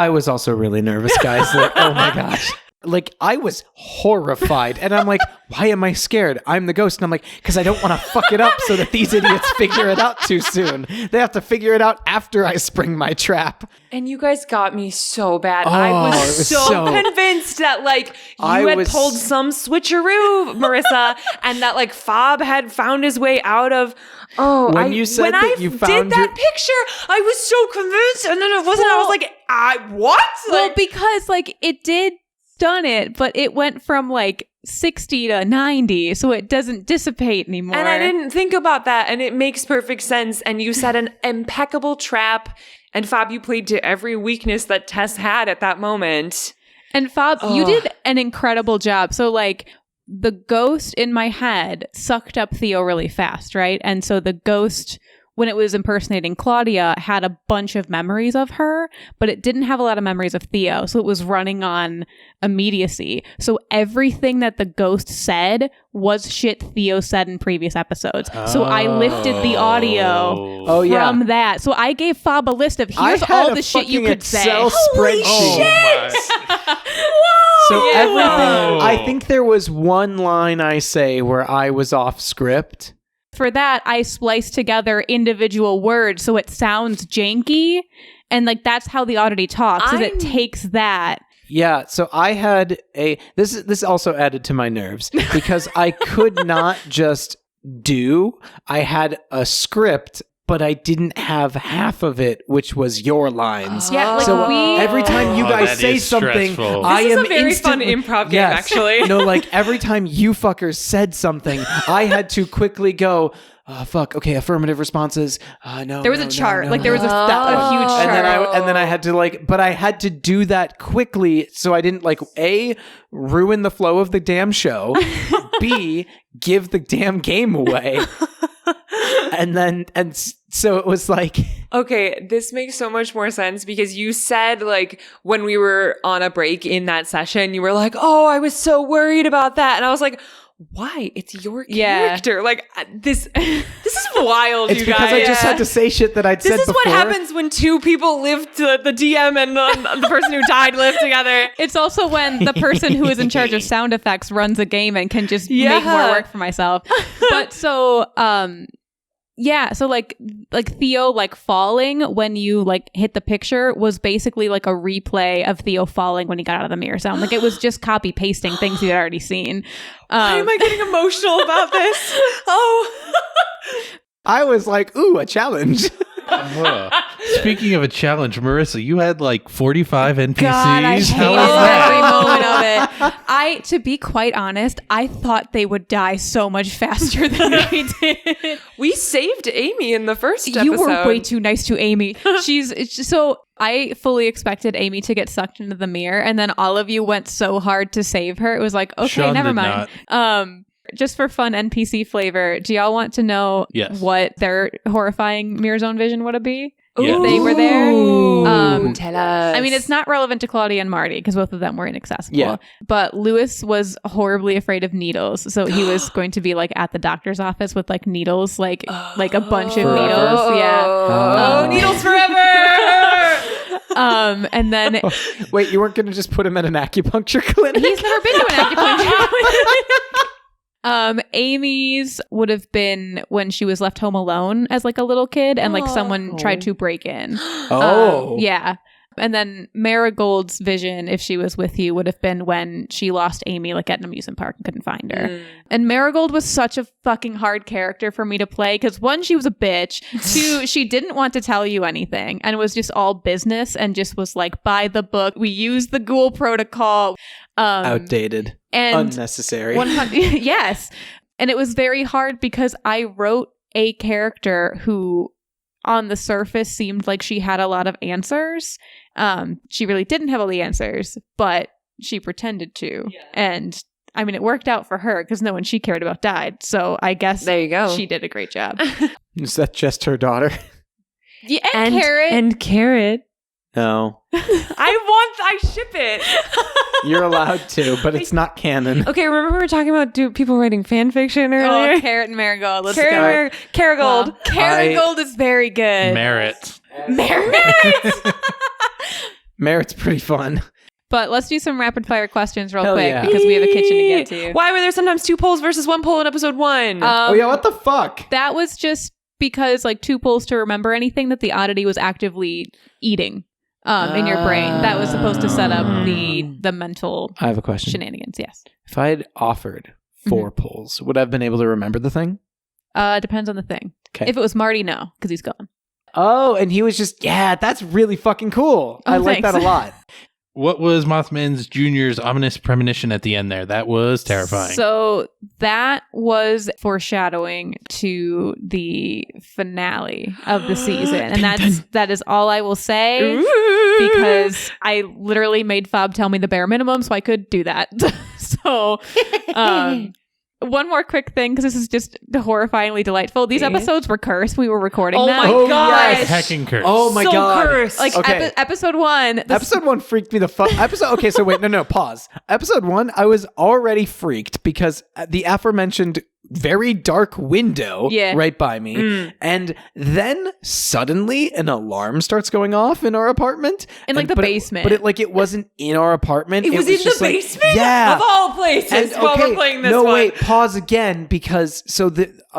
I was also really nervous, guys. Like, oh my gosh. Like, I was horrified. And I'm like, why am I scared? I'm the ghost. And I'm like, because I don't want to fuck it up so that these idiots figure it out too soon. They have to figure it out after I spring my trap. And you guys got me so bad. Oh, I it was was so so- convinced that, like, I you had was- pulled some switcheroo, Marissa, and that, like, Fob had found his way out of... Oh, When you said when that I you did found that your- picture, I was so convinced, and then it wasn't. I was like, what? well, Like, because like it did stun it, but it went from like 60 to 90, so it doesn't dissipate anymore. and I didn't think about that, and it makes perfect sense. And you set an impeccable trap, and Fob, you played to every weakness that Tess had at that moment. And Fob, you Ugh. did an incredible job. So like the ghost in my head sucked up Theo really fast, right? And so the ghost, when it was impersonating Claudia, had a bunch of memories of her, but it didn't have a lot of memories of Theo. So it was running on immediacy. So everything that the ghost said was shit Theo said in previous episodes. So I lifted the audio Oh, yeah. from that. So I gave Fob a list of here's I had all a the shit you fucking could say. Excel spreadsheet. So Yeah. everything, Whoa. I think there was one line I say where I was off script. For that, I spliced together individual words so it sounds janky. And like that's how the oddity talks, is it takes that. Yeah, so I had this also added to my nerves because I could not just I had a script, but I didn't have half of it, which was your lines. Yeah, like So we every time you Oh, guys that say is something, stressful. I This is am a very fun instantly- improv game, Yes. actually. No, like every time you fuckers said something, I had to quickly go, fuck, okay, affirmative responses. No. There was no, a chart. no, like there was a, no. a huge chart. And then I had to but I had to do that quickly so I didn't A, ruin the flow of the damn show, B, give the damn game away. So it was like, Okay, this makes so much more sense because you said, like, when we were on a break in that session, you were like, oh, I was so worried about that. And I was like, why? It's your Yeah. character. Like this is wild, It's you because guys. I just had to say shit that I'd said This is before. what happens when two people live to the DM and the person who died live together. It's also when the person who is in charge of sound effects runs a game and can just make more work for myself. But so, so like Theo like falling when you like hit the picture was basically like a replay of Theo falling when he got out of the mirror sound. Like it was just copy pasting things you had already seen. Why am I getting emotional about this? Oh. I was like, ooh, a challenge. Speaking of a challenge, Marissa, you had like 45 NPCs. God, I How hated was that? every moment of it. To be quite honest, I thought they would die so much faster than they did. We saved Amy in the first episode. You were way too nice to Amy. So I fully expected Amy to get sucked into the mirror, and then all of you went so hard to save her. It was like, okay, Sean never did mind. not. Just for fun NPC flavor, do y'all want to know what their horrifying mirror zone vision would be? Yes. They were there. Tell us. I mean, it's not relevant to Claudia and Marty because both of them were inaccessible. Yeah. But Lewis was horribly afraid of needles, so he was going to be like at the doctor's office with like needles, like a bunch of Forever. needles. Yeah. needles forever. And then Wait, you weren't going to just put him at an acupuncture clinic? he's never been to an acupuncture clinic. Amy's would have been when she was left home alone as like a little kid and like someone tried to break in. Yeah. And then Marigold's vision, if she was with you, would have been when she lost Amy like at an amusement park and couldn't find her. And Marigold was such a fucking hard character for me to play because one, she was a bitch. Two, she didn't want to tell you anything and it was just all business and just was like, by the book. We used the ghoul protocol. Outdated. And unnecessary. 100 yes. And it was very hard because I wrote a character who on the surface seemed like she had a lot of answers. She really didn't have all the answers, but she pretended to. Yeah. And I mean, it worked out for her because no one she cared about died. So I guess there you go. She did a great job. Is that just her daughter? Yeah, and Carrot. And Carrot. No. I ship it. You're allowed to, but it's not canon. Okay, remember we were talking about people writing fan fiction earlier? Oh, Carrot and Marigold. Let's Carrot, go. Marigold. Well, Marigold is very good. Merit. Merit's pretty fun. But let's do some rapid fire questions real Hell quick yeah. because we have a kitchen to get to. Why were there sometimes 2 polls versus 1 poll in episode 1? Oh yeah, what the fuck? That was just because like 2 polls to remember anything that the oddity was actively eating in your brain. That was supposed to set up the mental I have a question. shenanigans. Yes. If I had offered 4 polls, would I have been able to remember the thing? Depends on the thing. Okay. If it was Marty, no, because he's gone. Oh, and he was just, yeah, that's really fucking cool. Oh, I like thanks. that a lot. What was Mothman's Jr.'s ominous premonition at the end there? That was terrifying. So that was foreshadowing to the finale of the season. And that is all I will say because I literally made Fob tell me the bare minimum so I could do that. So one more quick thing because this is just horrifyingly delightful. These episodes were cursed. We were recording them. my gosh. yes. Hecking curse. Oh my So god. cursed. Like Okay. episode 1. Episode 1 freaked me the fuck. Okay, so wait, no, pause. Episode 1, I was already freaked because the aforementioned very dark window right by me. And then suddenly an alarm starts going off in our apartment. In like the basement. But it wasn't in our apartment. It was in just the like- basement? Yeah. Of all places while we're playing this no, one. wait, pause again because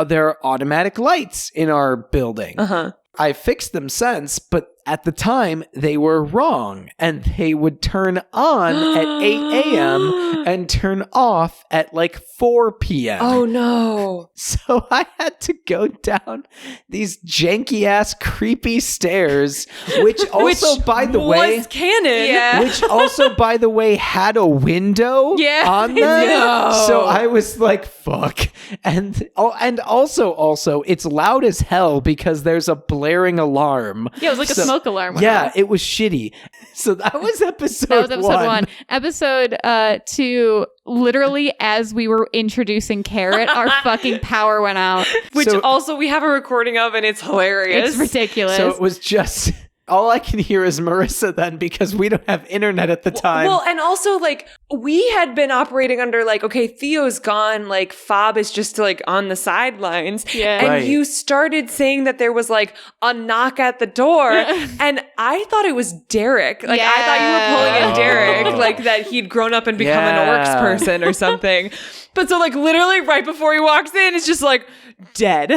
there are automatic lights in our building. Uh-huh. I fixed them since, but at the time they were wrong and they would turn on at 8 a.m. and turn off at like 4 p.m. Oh no. So I had to go down these janky ass creepy stairs, which also, by the way, was canon. Yeah. which also, by the way, had a window on them. No. So I was like, fuck. And also, it's loud as hell because there's a blaring alarm. Yeah, it was like a smoke alarm. went Yeah, off. it was shitty. So that was episode That was episode 1. 1. Episode 2, literally as we were introducing Carrot, our fucking power went out. Which So- also we have a recording of and it's hilarious. It's ridiculous. So it was just all I can hear is Marissa then because we don't have internet at the time. Well, and also like we had been operating under like, okay, Theo's gone, like Fob is just like on the sidelines. Yeah. And Right. you started saying that there was like a knock at the door. And I thought it was Derek. Like I thought you were pulling in Derek, Oh. like that he'd grown up and become an orcs Yeah. person or something. But so like literally right before he walks in, it's just like dead.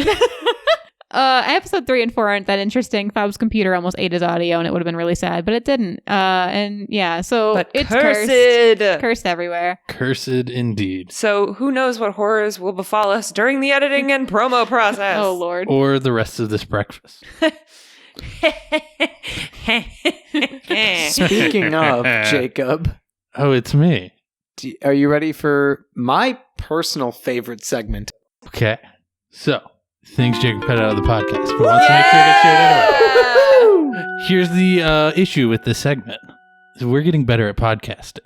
Episode 3 and 4 aren't that interesting. Fob's computer almost ate his audio, and it would have been really sad, but it didn't. And yeah, so But it's cursed. cursed everywhere. Cursed indeed. So who knows what horrors will befall us during the editing and promo process. Oh Lord. Or the rest of this breakfast. Speaking of, Jacob, Oh, it's me. are you ready for my personal favorite segment? Okay. So, things Jacob cut out of the podcast, but wants to make sure it gets shared anyway. Here's the issue with this segment. Is we're getting better at podcasting.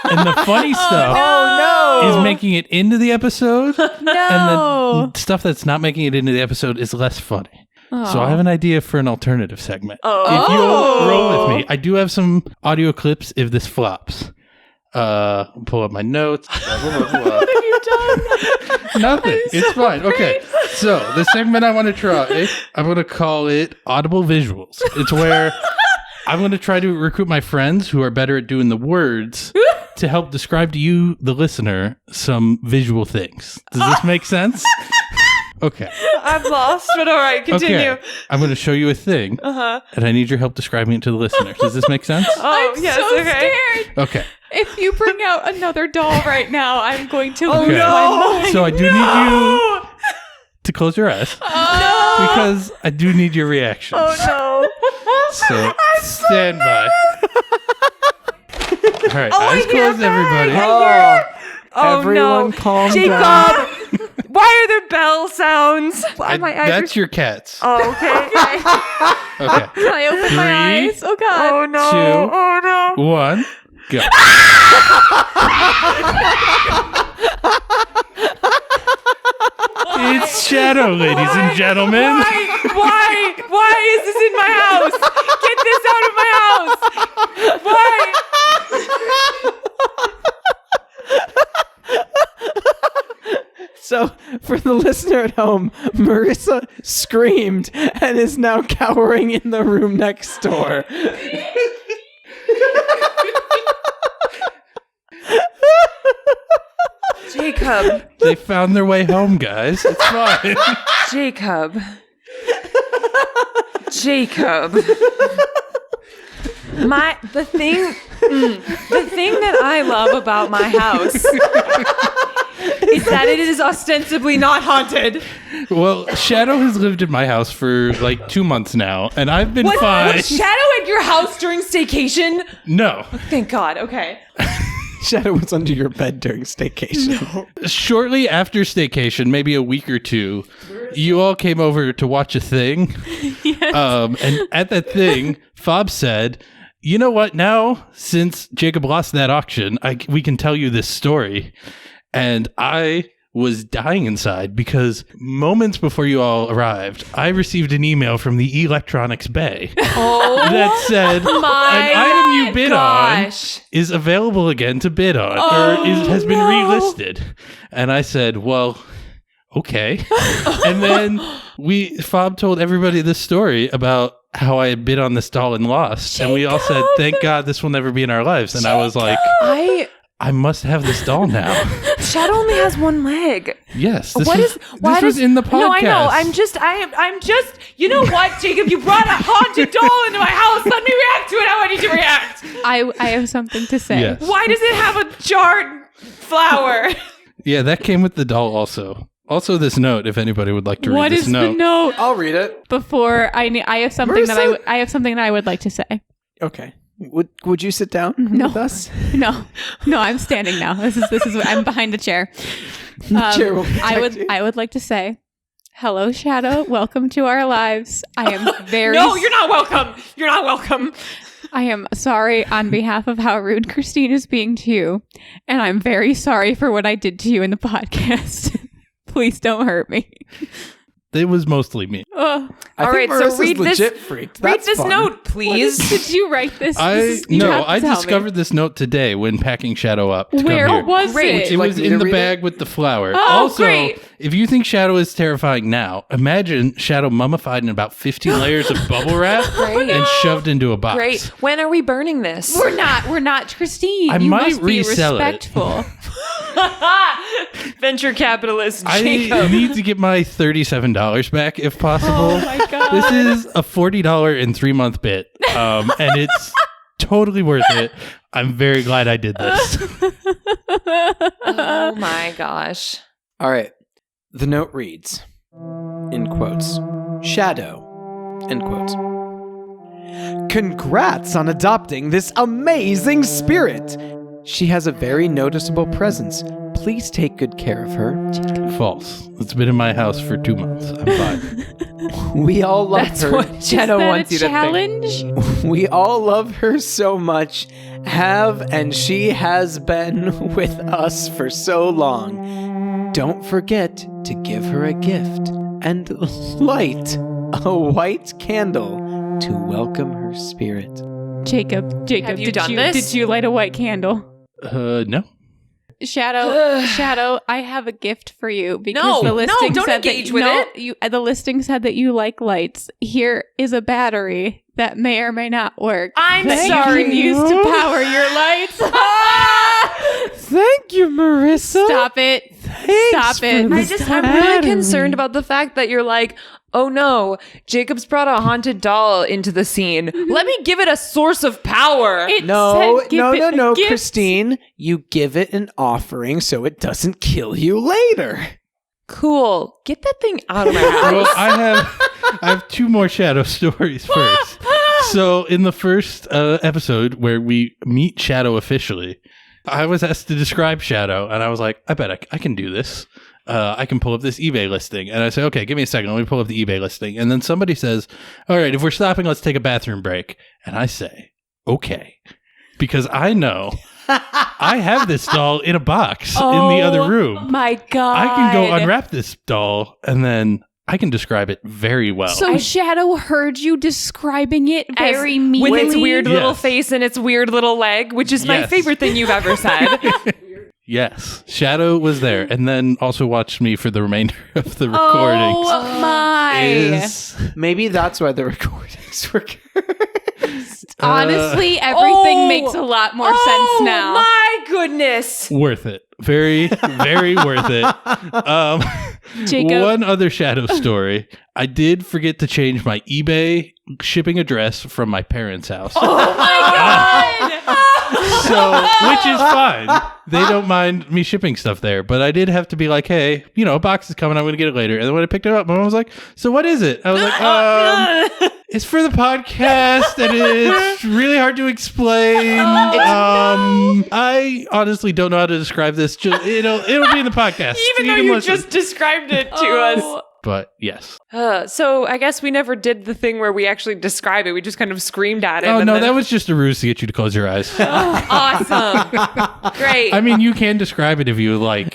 And the funny stuff is making it into the episode. No. And the stuff that's not making it into the episode is less funny. So I have an idea for an alternative segment. If you'll roll with me, I do have some audio clips if this flops. Pull up my notes. What have you done? Nothing. It's fine. Okay. So the segment I want to try, I'm going to call it Audible Visuals. It's where I'm going to try to recruit my friends who are better at doing the words to help describe to you, the listener, some visual things. Does this make sense? Okay. I'm lost, but all right, continue. Okay. I'm going to show you a thing, and I need your help describing it to the listener. Does this make sense? Oh, I'm yes, so okay. scared. Okay. If you bring out another doll right now, I'm going to Okay. lose my mind. So I do need you to close your eyes because I do need your reactions. Oh, So stand by. All right, eyes I hear closed, everybody. Oh, Everyone no. calm Jacob, down. why are there bell sounds? Why my eyes That's your cats. are... Oh, okay. Okay. Can I open my 3, eyes? Oh God. Oh, no. 2, Oh, no. 1, go. It's Shadow, ladies and gentlemen. Why is this in my house? Get this out of my house. Why? So, for the listener at home, Marissa screamed and is now cowering in the room next door. Jacob. They found their way home, guys. It's fine. Jacob. Jacob. The thing that I love about my house is that it is ostensibly not haunted. Well, Shadow has lived in my house for like 2 months now, and I've been fine. Was Shadow at your house during staycation? No. Thank God. Okay. Shadow was under your bed during staycation. Shortly after staycation, maybe a week or two, you all came over to watch a thing. Yes. And at that thing, Fob said, you know what? Now, since Jacob lost that auction, we can tell you this story. And I was dying inside because moments before you all arrived, I received an email from the Electronics Bay that said an item you bid on is available again to bid on has been relisted. And I said, well, okay. And then Fob told everybody this story about how I had bid on this doll and lost. And we all said, thank God this will never be in our lives. And I was like, I must have this doll now. Shadow only has one leg. Yes. This was in the podcast. No, I know. I'm just. You know what, Jacob? You brought a haunted doll into my house. Let me react to it how I need to react. I have something to say. Yes. Why does it have a jarred flower? Yeah, that came with the doll also. Also, this note, if anybody would like to read What this is note. the note? I'll read it. Before I have something I have something that I would like to say. Okay. Would you sit down with us? No, I'm standing now. This is I'm behind the chair. Chair will protect you. I would like to say, hello, Shadow. Welcome to our lives. I am very No, you're not welcome. You're not welcome. I am sorry on behalf of how rude Christine is being to you, and I'm very sorry for what I did to you in the podcast. Please don't hurt me. It was mostly me. I All think right, so Marissa's read this- legit freaked. Read That's this fun. note, please. Did you write this? I discovered this note today when packing Shadow up. To Where come here. was Great. it? It like was me in to the read bag with the flower. Oh, also, great. if you think Shadow is terrifying now, imagine Shadow mummified in about 15 layers of bubble wrap and shoved into a box. Great. When are we burning this? We're not, Christine. I you might must be resell it. respectful. Venture capitalist I Jacob. need to get my $37 back if possible. Oh my god. This is a $40 and 3-month bit, and it's totally worth it. I'm very glad I did this. Oh my gosh. All right. The note reads, in quotes, Shadow, end quotes. Congrats on adopting this amazing spirit. She has a very noticeable presence. Please take good care of her. False. It's been in my house for 2 months. I'm fine. We all love That's her. what Shadow Is that wants a you to think. challenge? We all love her so much. And she has been with us for so long. Don't forget to give her a gift and light a white candle to welcome her spirit. Jacob, Have you done this? Did you light a white candle? No. Shadow, I have a gift for you because the listing don't said engage that, with no, it. the listing said that you like lights. Here is a battery that may or may not work. I'm that sorry. you can use to power your lights. Thank you, Marissa. Stop it. Thanks Stop it. for I this just, I'm really battery. concerned about the fact that you're like, oh no, Jacob's brought a haunted doll into the scene. Let me give it a source of power. It No, said give it a no, gift. Christine. You give it an offering so it doesn't kill you later. Cool. Get that thing out of my Well, house. I have 2 more Shadow stories first. So in the first episode where we meet Shadow officially, I was asked to describe Shadow, and I was like, I bet I can do this. I can pull up this eBay listing. And I say, okay, give me a second. Let me pull up the eBay listing. And then somebody says, all right, if we're stopping, let's take a bathroom break. And I say, okay. Because I know I have this doll in a box in the other room. My God. I can go unwrap this doll, and then I can describe it very well. So Shadow heard you describing it very meanly. With its weird little Yes. face and its weird little leg, which is my Yes. favorite thing you've ever said. Yes, Shadow was there, and then also watched me for the remainder of the recordings. Oh my. Maybe that's why the recordings were good. Honestly, everything makes a lot more sense now. My goodness. Worth it. Very, very worth it. Jacob. One other Shadow story. I did forget to change my eBay shipping address from my parents' house. Oh my God. So, which is fine. They don't mind me shipping stuff there. But I did have to be like, hey, a box is coming. I'm going to get it later. And then when I picked it up, my mom was like, so what is it? I was like, it's for the podcast and it's really hard to explain. I honestly don't know how to describe this. Just, it'll be in the podcast. Even though can you listen. just described it to us. But yes. So I guess we never did the thing where we actually describe it. We just kind of screamed at it. Oh, and no, then- that was just a ruse to get you to close your eyes. awesome. Great. I mean, you can describe it if you like.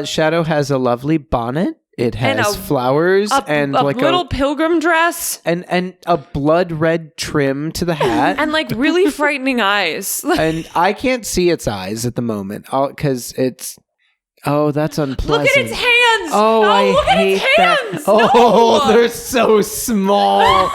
Shadow has a lovely bonnet. It And has a- flowers and a like little pilgrim dress and a blood red trim to the hat. and like really frightening eyes. And I can't see its eyes at the moment because it's. Oh, that's unpleasant. Look at its hands. Oh, I look at hate its that. hands. Oh, No. they're so small.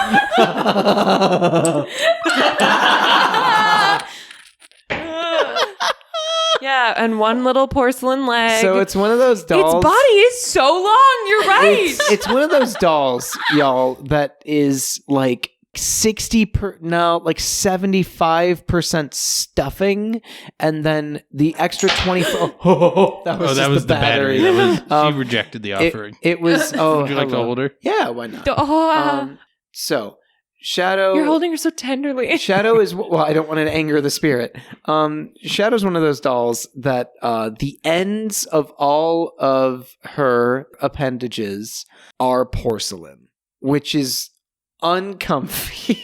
Yeah, and one little porcelain leg. So it's one of those dolls. its body is so long. You're right. It's one of those dolls, y'all, that is like 75% stuffing, and then the extra 24. Oh, that was, That was the battery. That was, Um, she rejected the offering. It was. Oh, Would you like to hello. hold her? Yeah, why not? Oh, So, Shadow. You're holding her so tenderly. Shadow is I don't want to anger the spirit. Shadow's one of those dolls that the ends of all of her appendages are porcelain, which is uncomfy.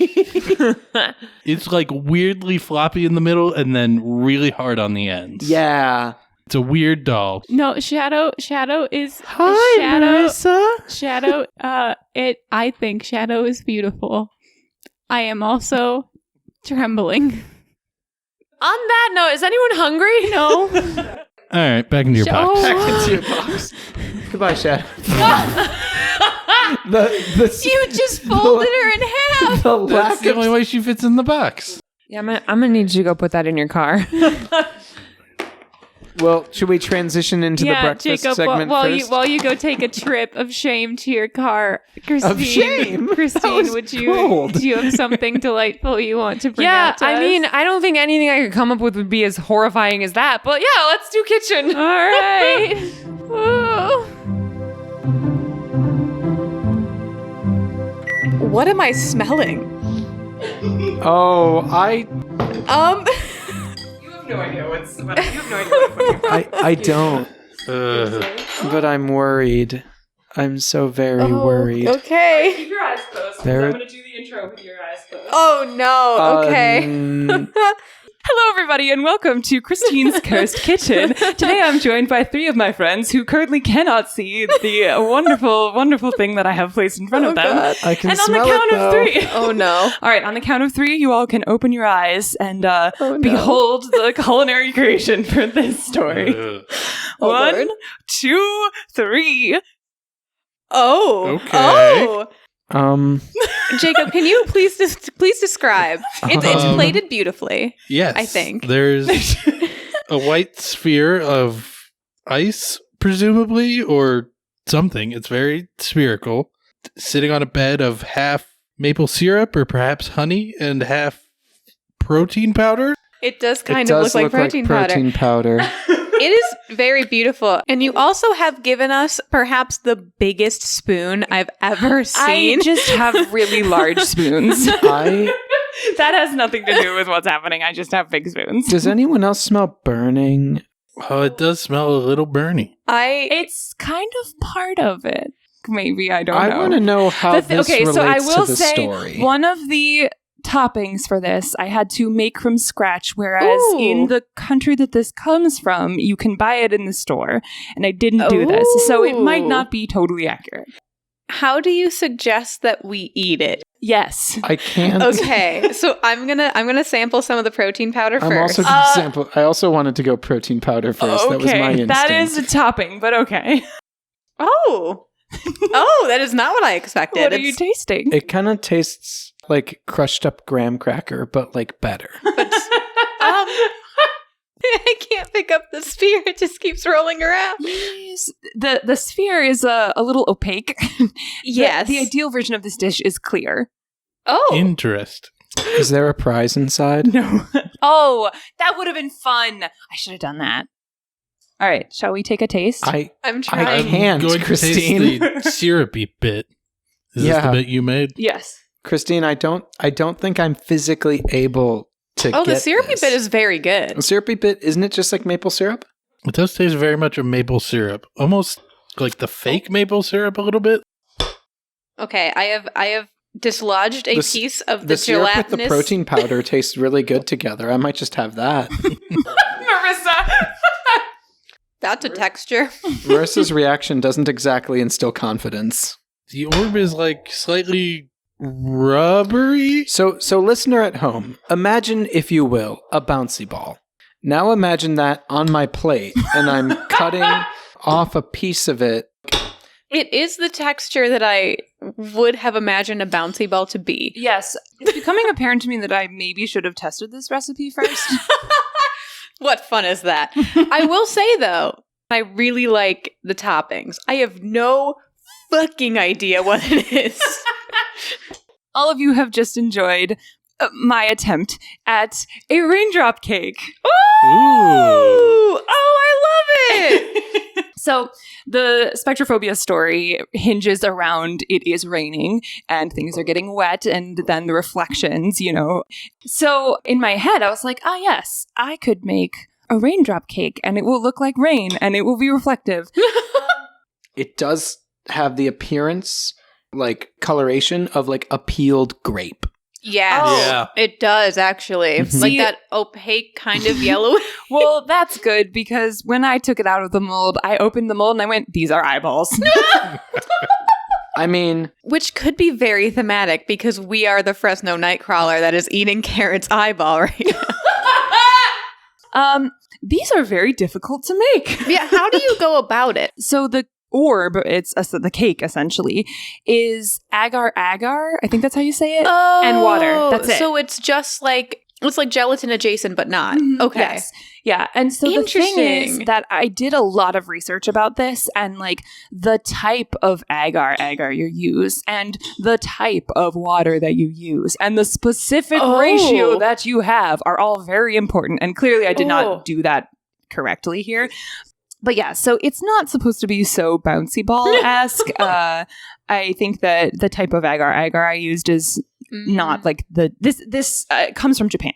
It's like weirdly floppy in the middle and then really hard on the ends. Yeah. It's a weird doll. No, Shadow is Hi, Shadow. Marissa. Shadow. I think Shadow is beautiful. I am also trembling. On that note, is anyone hungry? No. All right, back into your box. Oh. Back into your box. Goodbye, Shadow. You just folded her in half. The That's lack the of only way she fits in the box. Yeah, I'm gonna need you to go put that in your car. Well, should we transition into the breakfast Jacob, segment first? while you go take a trip of shame to your car, Christine. Of shame? That Christine, was would cold. do you have something delightful you want to bring Yeah, out to I us? mean, I don't think anything I could come up with would be as horrifying as that. But yeah, let's do kitchen. All right. Ooh. What am I smelling? Oh, You have no idea what's. You have no idea what I'm putting. I don't, but I'm worried. I'm so very worried. Okay. Keep your eyes closed. There- I'm gonna do the intro with your eyes closed. Oh no. Okay. Hello, everybody, and welcome to Christine's Cursed Kitchen. Today, I'm joined by three of my friends who currently cannot see the wonderful, wonderful thing that I have placed in front of them. God. I can And on the smell count it, of though. three. Oh no. All right, on the count of three, you all can open your eyes and no. behold the culinary creation for this story. Ugh. Oh, One, Lord. 2, 3. Oh. Okay. Oh. Jacob, can you please describe? It's Um, plated beautifully. Yes. I think. There's a white sphere of ice, presumably, or something. It's very spherical. Sitting on a bed of half maple syrup or perhaps honey and half protein powder. It does it kind does of look like protein powder. It is very beautiful. And you also have given us perhaps the biggest spoon I've ever seen. I just have really large spoons. That has nothing to do with what's happening. I just have big spoons. Does anyone else smell burning? Oh, it does smell a little burny. It's kind of part of it. Maybe, I don't know. I want to know how this relates so I will to the say story. one of the toppings for this I had to make from scratch, whereas Ooh. in the country that this comes from, you can buy it in the store, and I didn't do this, so it might not be totally accurate. How do you suggest that we eat it? Yes. I can't. Okay, so I'm gonna sample some of the protein powder I'm first. also going to sample. I also wanted to go protein powder first. That was my instinct. That is a topping, but okay. Oh, that is not what I expected. What are you tasting? It kind of tastes like crushed up graham cracker, but like better. I can't pick up the sphere. It just keeps rolling around. The sphere is a little opaque. Yes. The ideal version of this dish is clear. Oh. Interest. Is there a prize inside? No. Oh, that would have been fun. I should have done that. All right, shall we take a taste? I'm trying. can't, I'm going Christine. to taste the syrupy bit. Is this Yeah. the bit you made? Yes. Christine, I don't think I'm physically able to Oh, get the syrupy this. bit is very good. The syrupy bit, isn't it just like maple syrup? It does taste very much of maple syrup. Almost like the fake maple syrup a little bit. Okay, I have dislodged a piece of the syrup gelatinous. with the protein powder tastes really good together. I might just have that. Marissa. That's a texture. Marissa's reaction doesn't exactly instill confidence. The orb is like slightly rubbery. So listener at home, imagine, if you will, a bouncy ball. Now imagine that on my plate, and I'm cutting off a piece of it. It is the texture that I would have imagined a bouncy ball to be. Yes. It's becoming apparent to me that I maybe should have tested this recipe first. What fun is that? I will say, though, I really like the toppings. I have no fucking idea what it is. All of you have just enjoyed my attempt at a raindrop cake. Ooh. Oh, I love it. So the Spectrophobia story hinges around it is raining and things are getting wet and then the reflections, you know. So in my head, I was like, yes, I could make a raindrop cake and it will look like rain and it will be reflective. It does have the appearance, like coloration of like a peeled grape. Yes, Yeah. it does actually. Like See- that opaque kind of yellow. Well, that's good because when I took it out of the mold, I opened the mold and I went, these are eyeballs. I mean, Which could be very thematic because we are the Fresno Nightcrawler that is eating Carrot's eyeball right now. These are very difficult to make. Yeah, how do you go about it? So the orb, it's the cake essentially, is agar-agar. I think that's how you say it. And water. That's it. So it's just like, it's like gelatin adjacent, but not. Okay. Yes. Yeah. And so the thing is Interesting. that I did a lot of research about this and like the type of agar you use and the type of water that you use and the specific ratio that you have are all very important. And clearly I did not do that correctly here. But yeah, so it's not supposed to be so bouncy ball-esque. I think that the type of agar I used is not like this comes from Japan.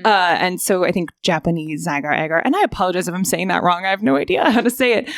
And so I think Japanese agar, and I apologize if I'm saying that wrong. I have no idea how to say it.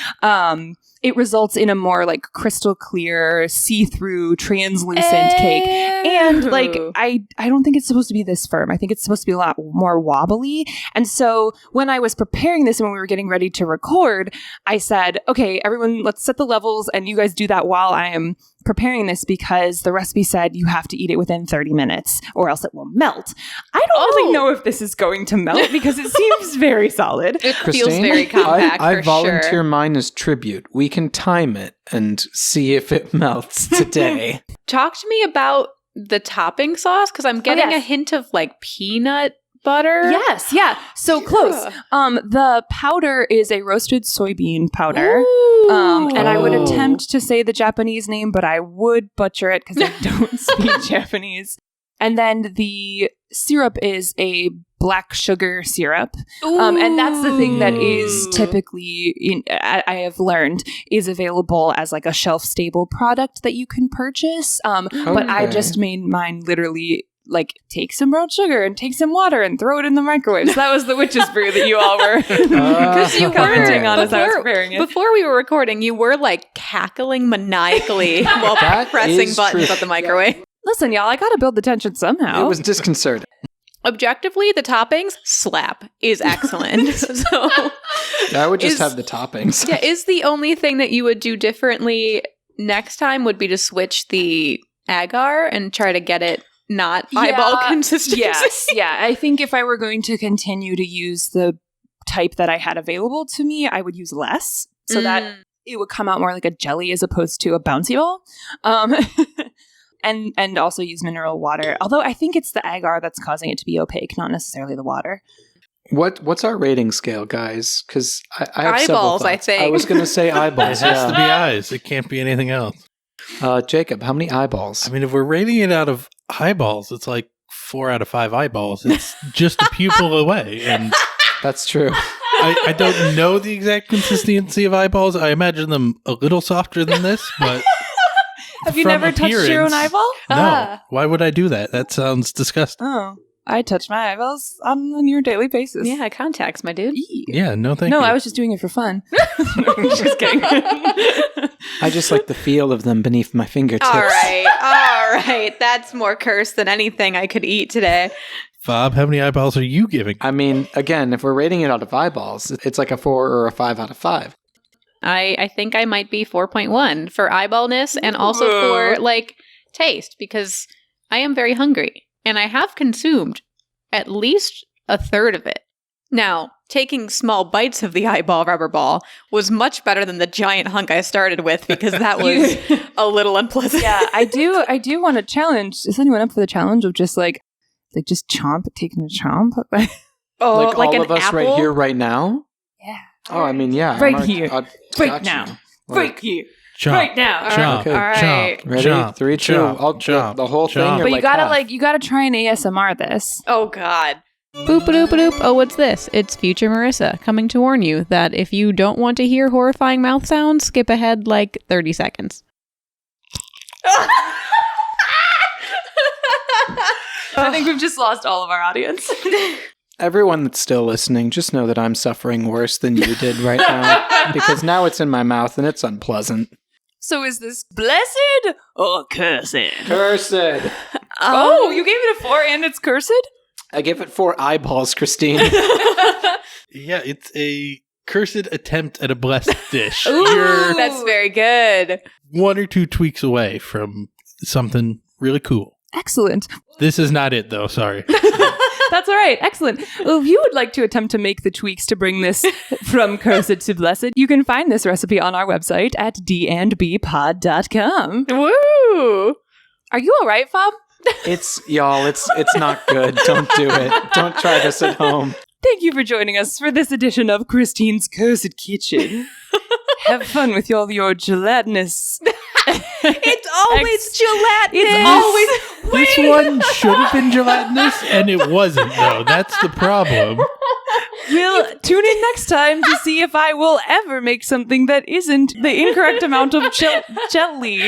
It results in a more like crystal clear, see-through, translucent cake. And like, I don't think it's supposed to be this firm. I think it's supposed to be a lot more wobbly. And so when I was preparing this and when we were getting ready to record, I said, okay, everyone, let's set the levels and you guys do that while I am preparing this because the recipe said you have to eat it within 30 minutes or else it will melt. I don't really know if this is going to melt because it seems very solid. It feels Christine, very compact. I for volunteer sure. mine as tribute. We can time it and see if it melts today. Talk to me about the topping sauce because I'm getting a hint of like peanut butter. Yes, yeah. So close. The powder is a roasted soybean powder. And I would attempt to say the Japanese name, but I would butcher it because I don't speak Japanese. And then the syrup is a black sugar syrup. And that's the thing that is typically, I have learned, is available as like a shelf-stable product that you can purchase. But I just made mine literally like take some brown sugar and take some water and throw it in the microwave. So that was the witch's brew that you all were Because you commenting were on as I was preparing it. Before we were recording, you were like cackling maniacally while That pressing is buttons true. at the microwave. Listen, y'all, I gotta build the tension somehow. It was disconcerting. Objectively, the toppings slap is excellent. So I would just Is- have the toppings. yeah, is the only thing that you would do differently next time would be to switch the agar and try to get it not eyeball consistency. Yes, yeah. I think if I were going to continue to use the type that I had available to me, I would use less so that it would come out more like a jelly as opposed to a bouncy ball. And also use mineral water. Although I think it's the agar that's causing it to be opaque, not necessarily the water. What's our rating scale, guys? Because I have several Eyeballs, I thoughts. think. I was going to say It eyeballs. has to be Yeah. eyes. It can't be anything else. Jacob, how many eyeballs? I mean, if we're rating it out of eyeballs, it's like 4 out of 5 eyeballs. It's just a pupil away. And That's true. I don't know the exact consistency of eyeballs. I imagine them a little softer than this, but Have you from never touched your own appearance, eyeball? No. Why would I do that? That sounds disgusting. Oh, I touch my eyeballs on a near daily basis. Yeah, contacts, my dude. Yeah, no thank No, you. I was just doing it for fun. Just kidding. I just like the feel of them beneath my fingertips. All right. That's more cursed than anything I could eat today. Bob, how many eyeballs are you giving? I mean, again, if we're rating it out of eyeballs, it's like a 4 or a 5 out of 5. I think I might be 4.1 for eyeballness and also for like taste because I am very hungry and I have consumed at least a third of it. Now, taking small bites of the eyeball rubber ball was much better than the giant hunk I started with because that was a little unpleasant. Yeah, I do want to challenge. Is anyone up for the challenge of just just taking a chomp? Oh, Like all an of us apple? right here, right now? Yeah. Oh, I mean, yeah. Right I'm here. got Right you. now. Like, Right here. Chomp. Right now. Chomp. Okay. All right. Chomp. Ready? Chomp. 3, 2. Chomp. Chomp. The whole thing. Chomp. You're But you like gotta half. you gotta try and ASMR this. Oh, God. Boop-a-doop-a-doop. Oh, what's this? It's future Marissa coming to warn you that if you don't want to hear horrifying mouth sounds, skip ahead like 30 seconds. I think we've just lost all of our audience. Everyone that's still listening, just know that I'm suffering worse than you did right now because now it's in my mouth and it's unpleasant. So is this blessed or cursed? Cursed. Oh, you gave it a 4 and it's cursed? I give it 4 eyeballs, Christine. Yeah, it's a cursed attempt at a blessed dish. Ooh, You're That's very good. 1 or 2 tweaks away from something really cool. Excellent. This is not it, though. Sorry. That's all right. Excellent. Well, if you would like to attempt to make the tweaks to bring this from cursed to blessed, you can find this recipe on our website at dandbpod.com. Woo! Are you all right, Fob? It's not good. Don't do it. Don't try this at home. Thank you for joining us for this edition of Christine's Cursed Kitchen. Have fun with all your gelatinous. It's always gelatinous. It's always. This one should have been gelatinous, and it wasn't, though. That's the problem. We'll tune in next time to see if I will ever make something that isn't the incorrect amount of jelly.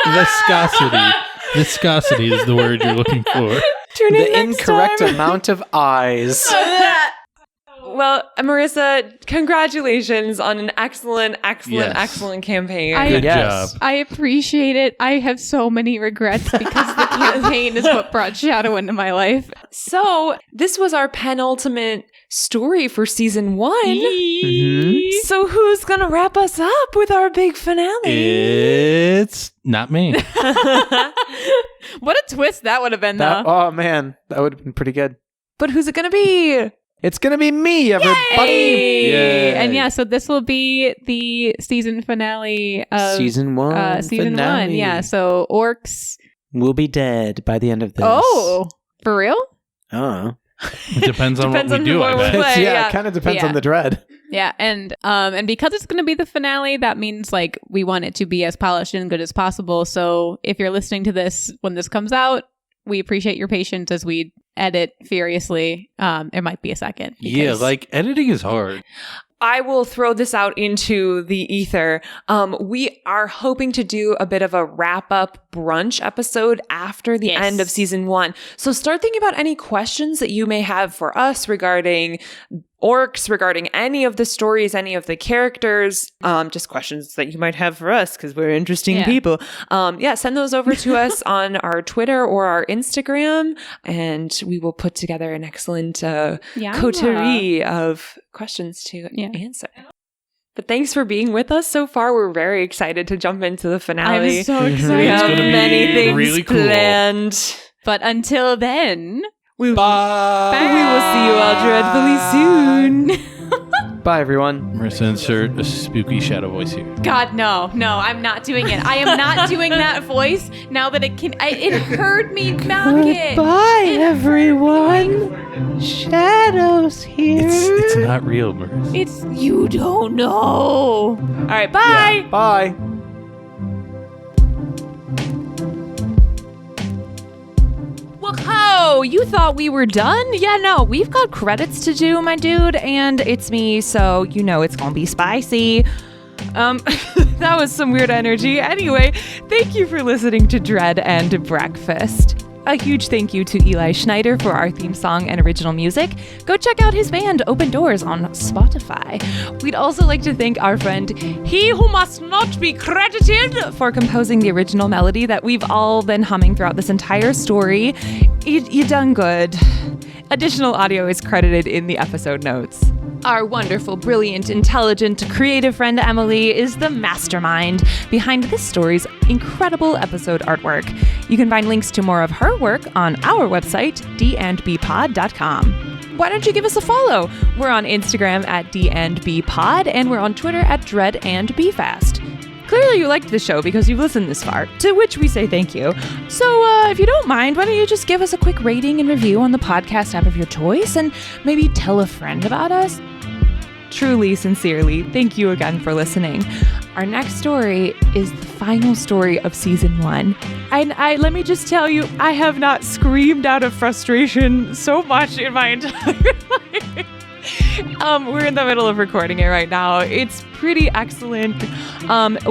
Viscosity. Viscosity is the word you're looking for. Tune in The next incorrect time. amount of eyes. Well, Marissa, congratulations on an excellent campaign. Good Yes. job. I appreciate it. I have so many regrets because the campaign is what brought Shadow into my life. So, this was our penultimate story for season 1. Mhm. So, who's going to wrap us up with our big finale? It's not me. What a twist that would have been, though. Oh man, that would have been pretty good. But who's it going to be? It's gonna be me, everybody. Yay. And yeah, so this will be the season finale of Season 1. season finale. 1. Yeah, so orcs. We'll be dead by the end of this. Oh, for real? Oh. It depends on Depends what on we do, what I we bet. play. Yeah, yeah. it kind of depends Yeah. on the dread. Yeah, and because it's going to be the finale, that means like we want it to be as polished and good as possible. So if you're listening to this when this comes out, we appreciate your patience as we edit furiously. It might be a second. Yeah, because- like editing is hard. I will throw this out into the ether. We are hoping to do a bit of a wrap-up brunch episode after the Yes. end of season 1. So start thinking about any questions that you may have for us regarding orcs, regarding any of the stories, any of the characters, just questions that you might have for us because we're interesting Yeah. people. Send those over to us on our Twitter or our Instagram, and we will put together an excellent coterie of questions to answer. But thanks for being with us so far. We're very excited to jump into the finale. I'm so Mhm. excited. We It's have gonna be many things really cool. planned. But until then, We Bye. we will see you all dreadfully soon. Bye, everyone. Marissa, insert a spooky shadow voice here. God, no, I'm not doing it. I am not doing that voice now that it heard me knock it. Bye, everyone. Shadows here. It's not real, Marissa. It's, you don't know. All right, bye. Bye. Whoa, you thought we were done? Yeah, no, we've got credits to do, my dude, and it's me, so you know it's gonna be spicy. That was some weird energy. Anyway, thank you for listening to Dread and Breakfast. A huge thank you to Eli Schneider for our theme song and original music. Go check out his band Open Doors on Spotify. We'd also like to thank our friend He Who Must Not Be Credited for composing the original melody that we've all been humming throughout this entire story. You done good. Additional audio is credited in the episode notes. Our wonderful, brilliant, intelligent, creative friend Emily is the mastermind behind this story's incredible episode artwork. You can find links to more of her work on our website, dandbpod.com. Why don't you give us a follow? We're on Instagram at dandbpod, and we're on Twitter at dreadandbfast. Clearly you liked the show because you've listened this far, to which we say thank you. So if you don't mind, why don't you just give us a quick rating and review on the podcast app of your choice, and maybe tell a friend about us? Truly, sincerely, thank you again for listening. Our next story is the final story of season 1. And let me just tell you, I have not screamed out of frustration so much in my entire life. We're in the middle of recording it right now. It's pretty excellent.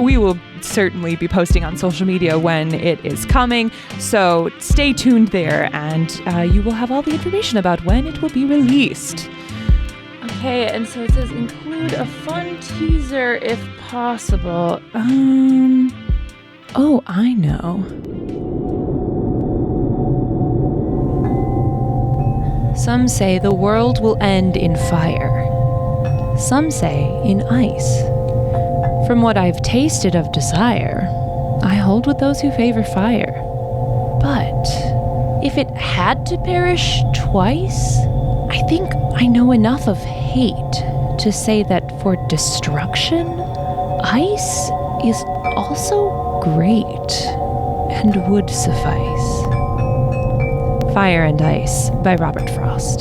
We will certainly be posting on social media when it is coming, so stay tuned there, and you will have all the information about when it will be released. Okay, and so it says include a fun teaser if possible. Oh, I know. Some say the world will end in fire. Some say in ice. From what I've tasted of desire, I hold with those who favor fire. But if it had to perish twice, I think I know enough of hate to say that for destruction, ice is also great and would suffice. Fire and Ice by Robert Frost.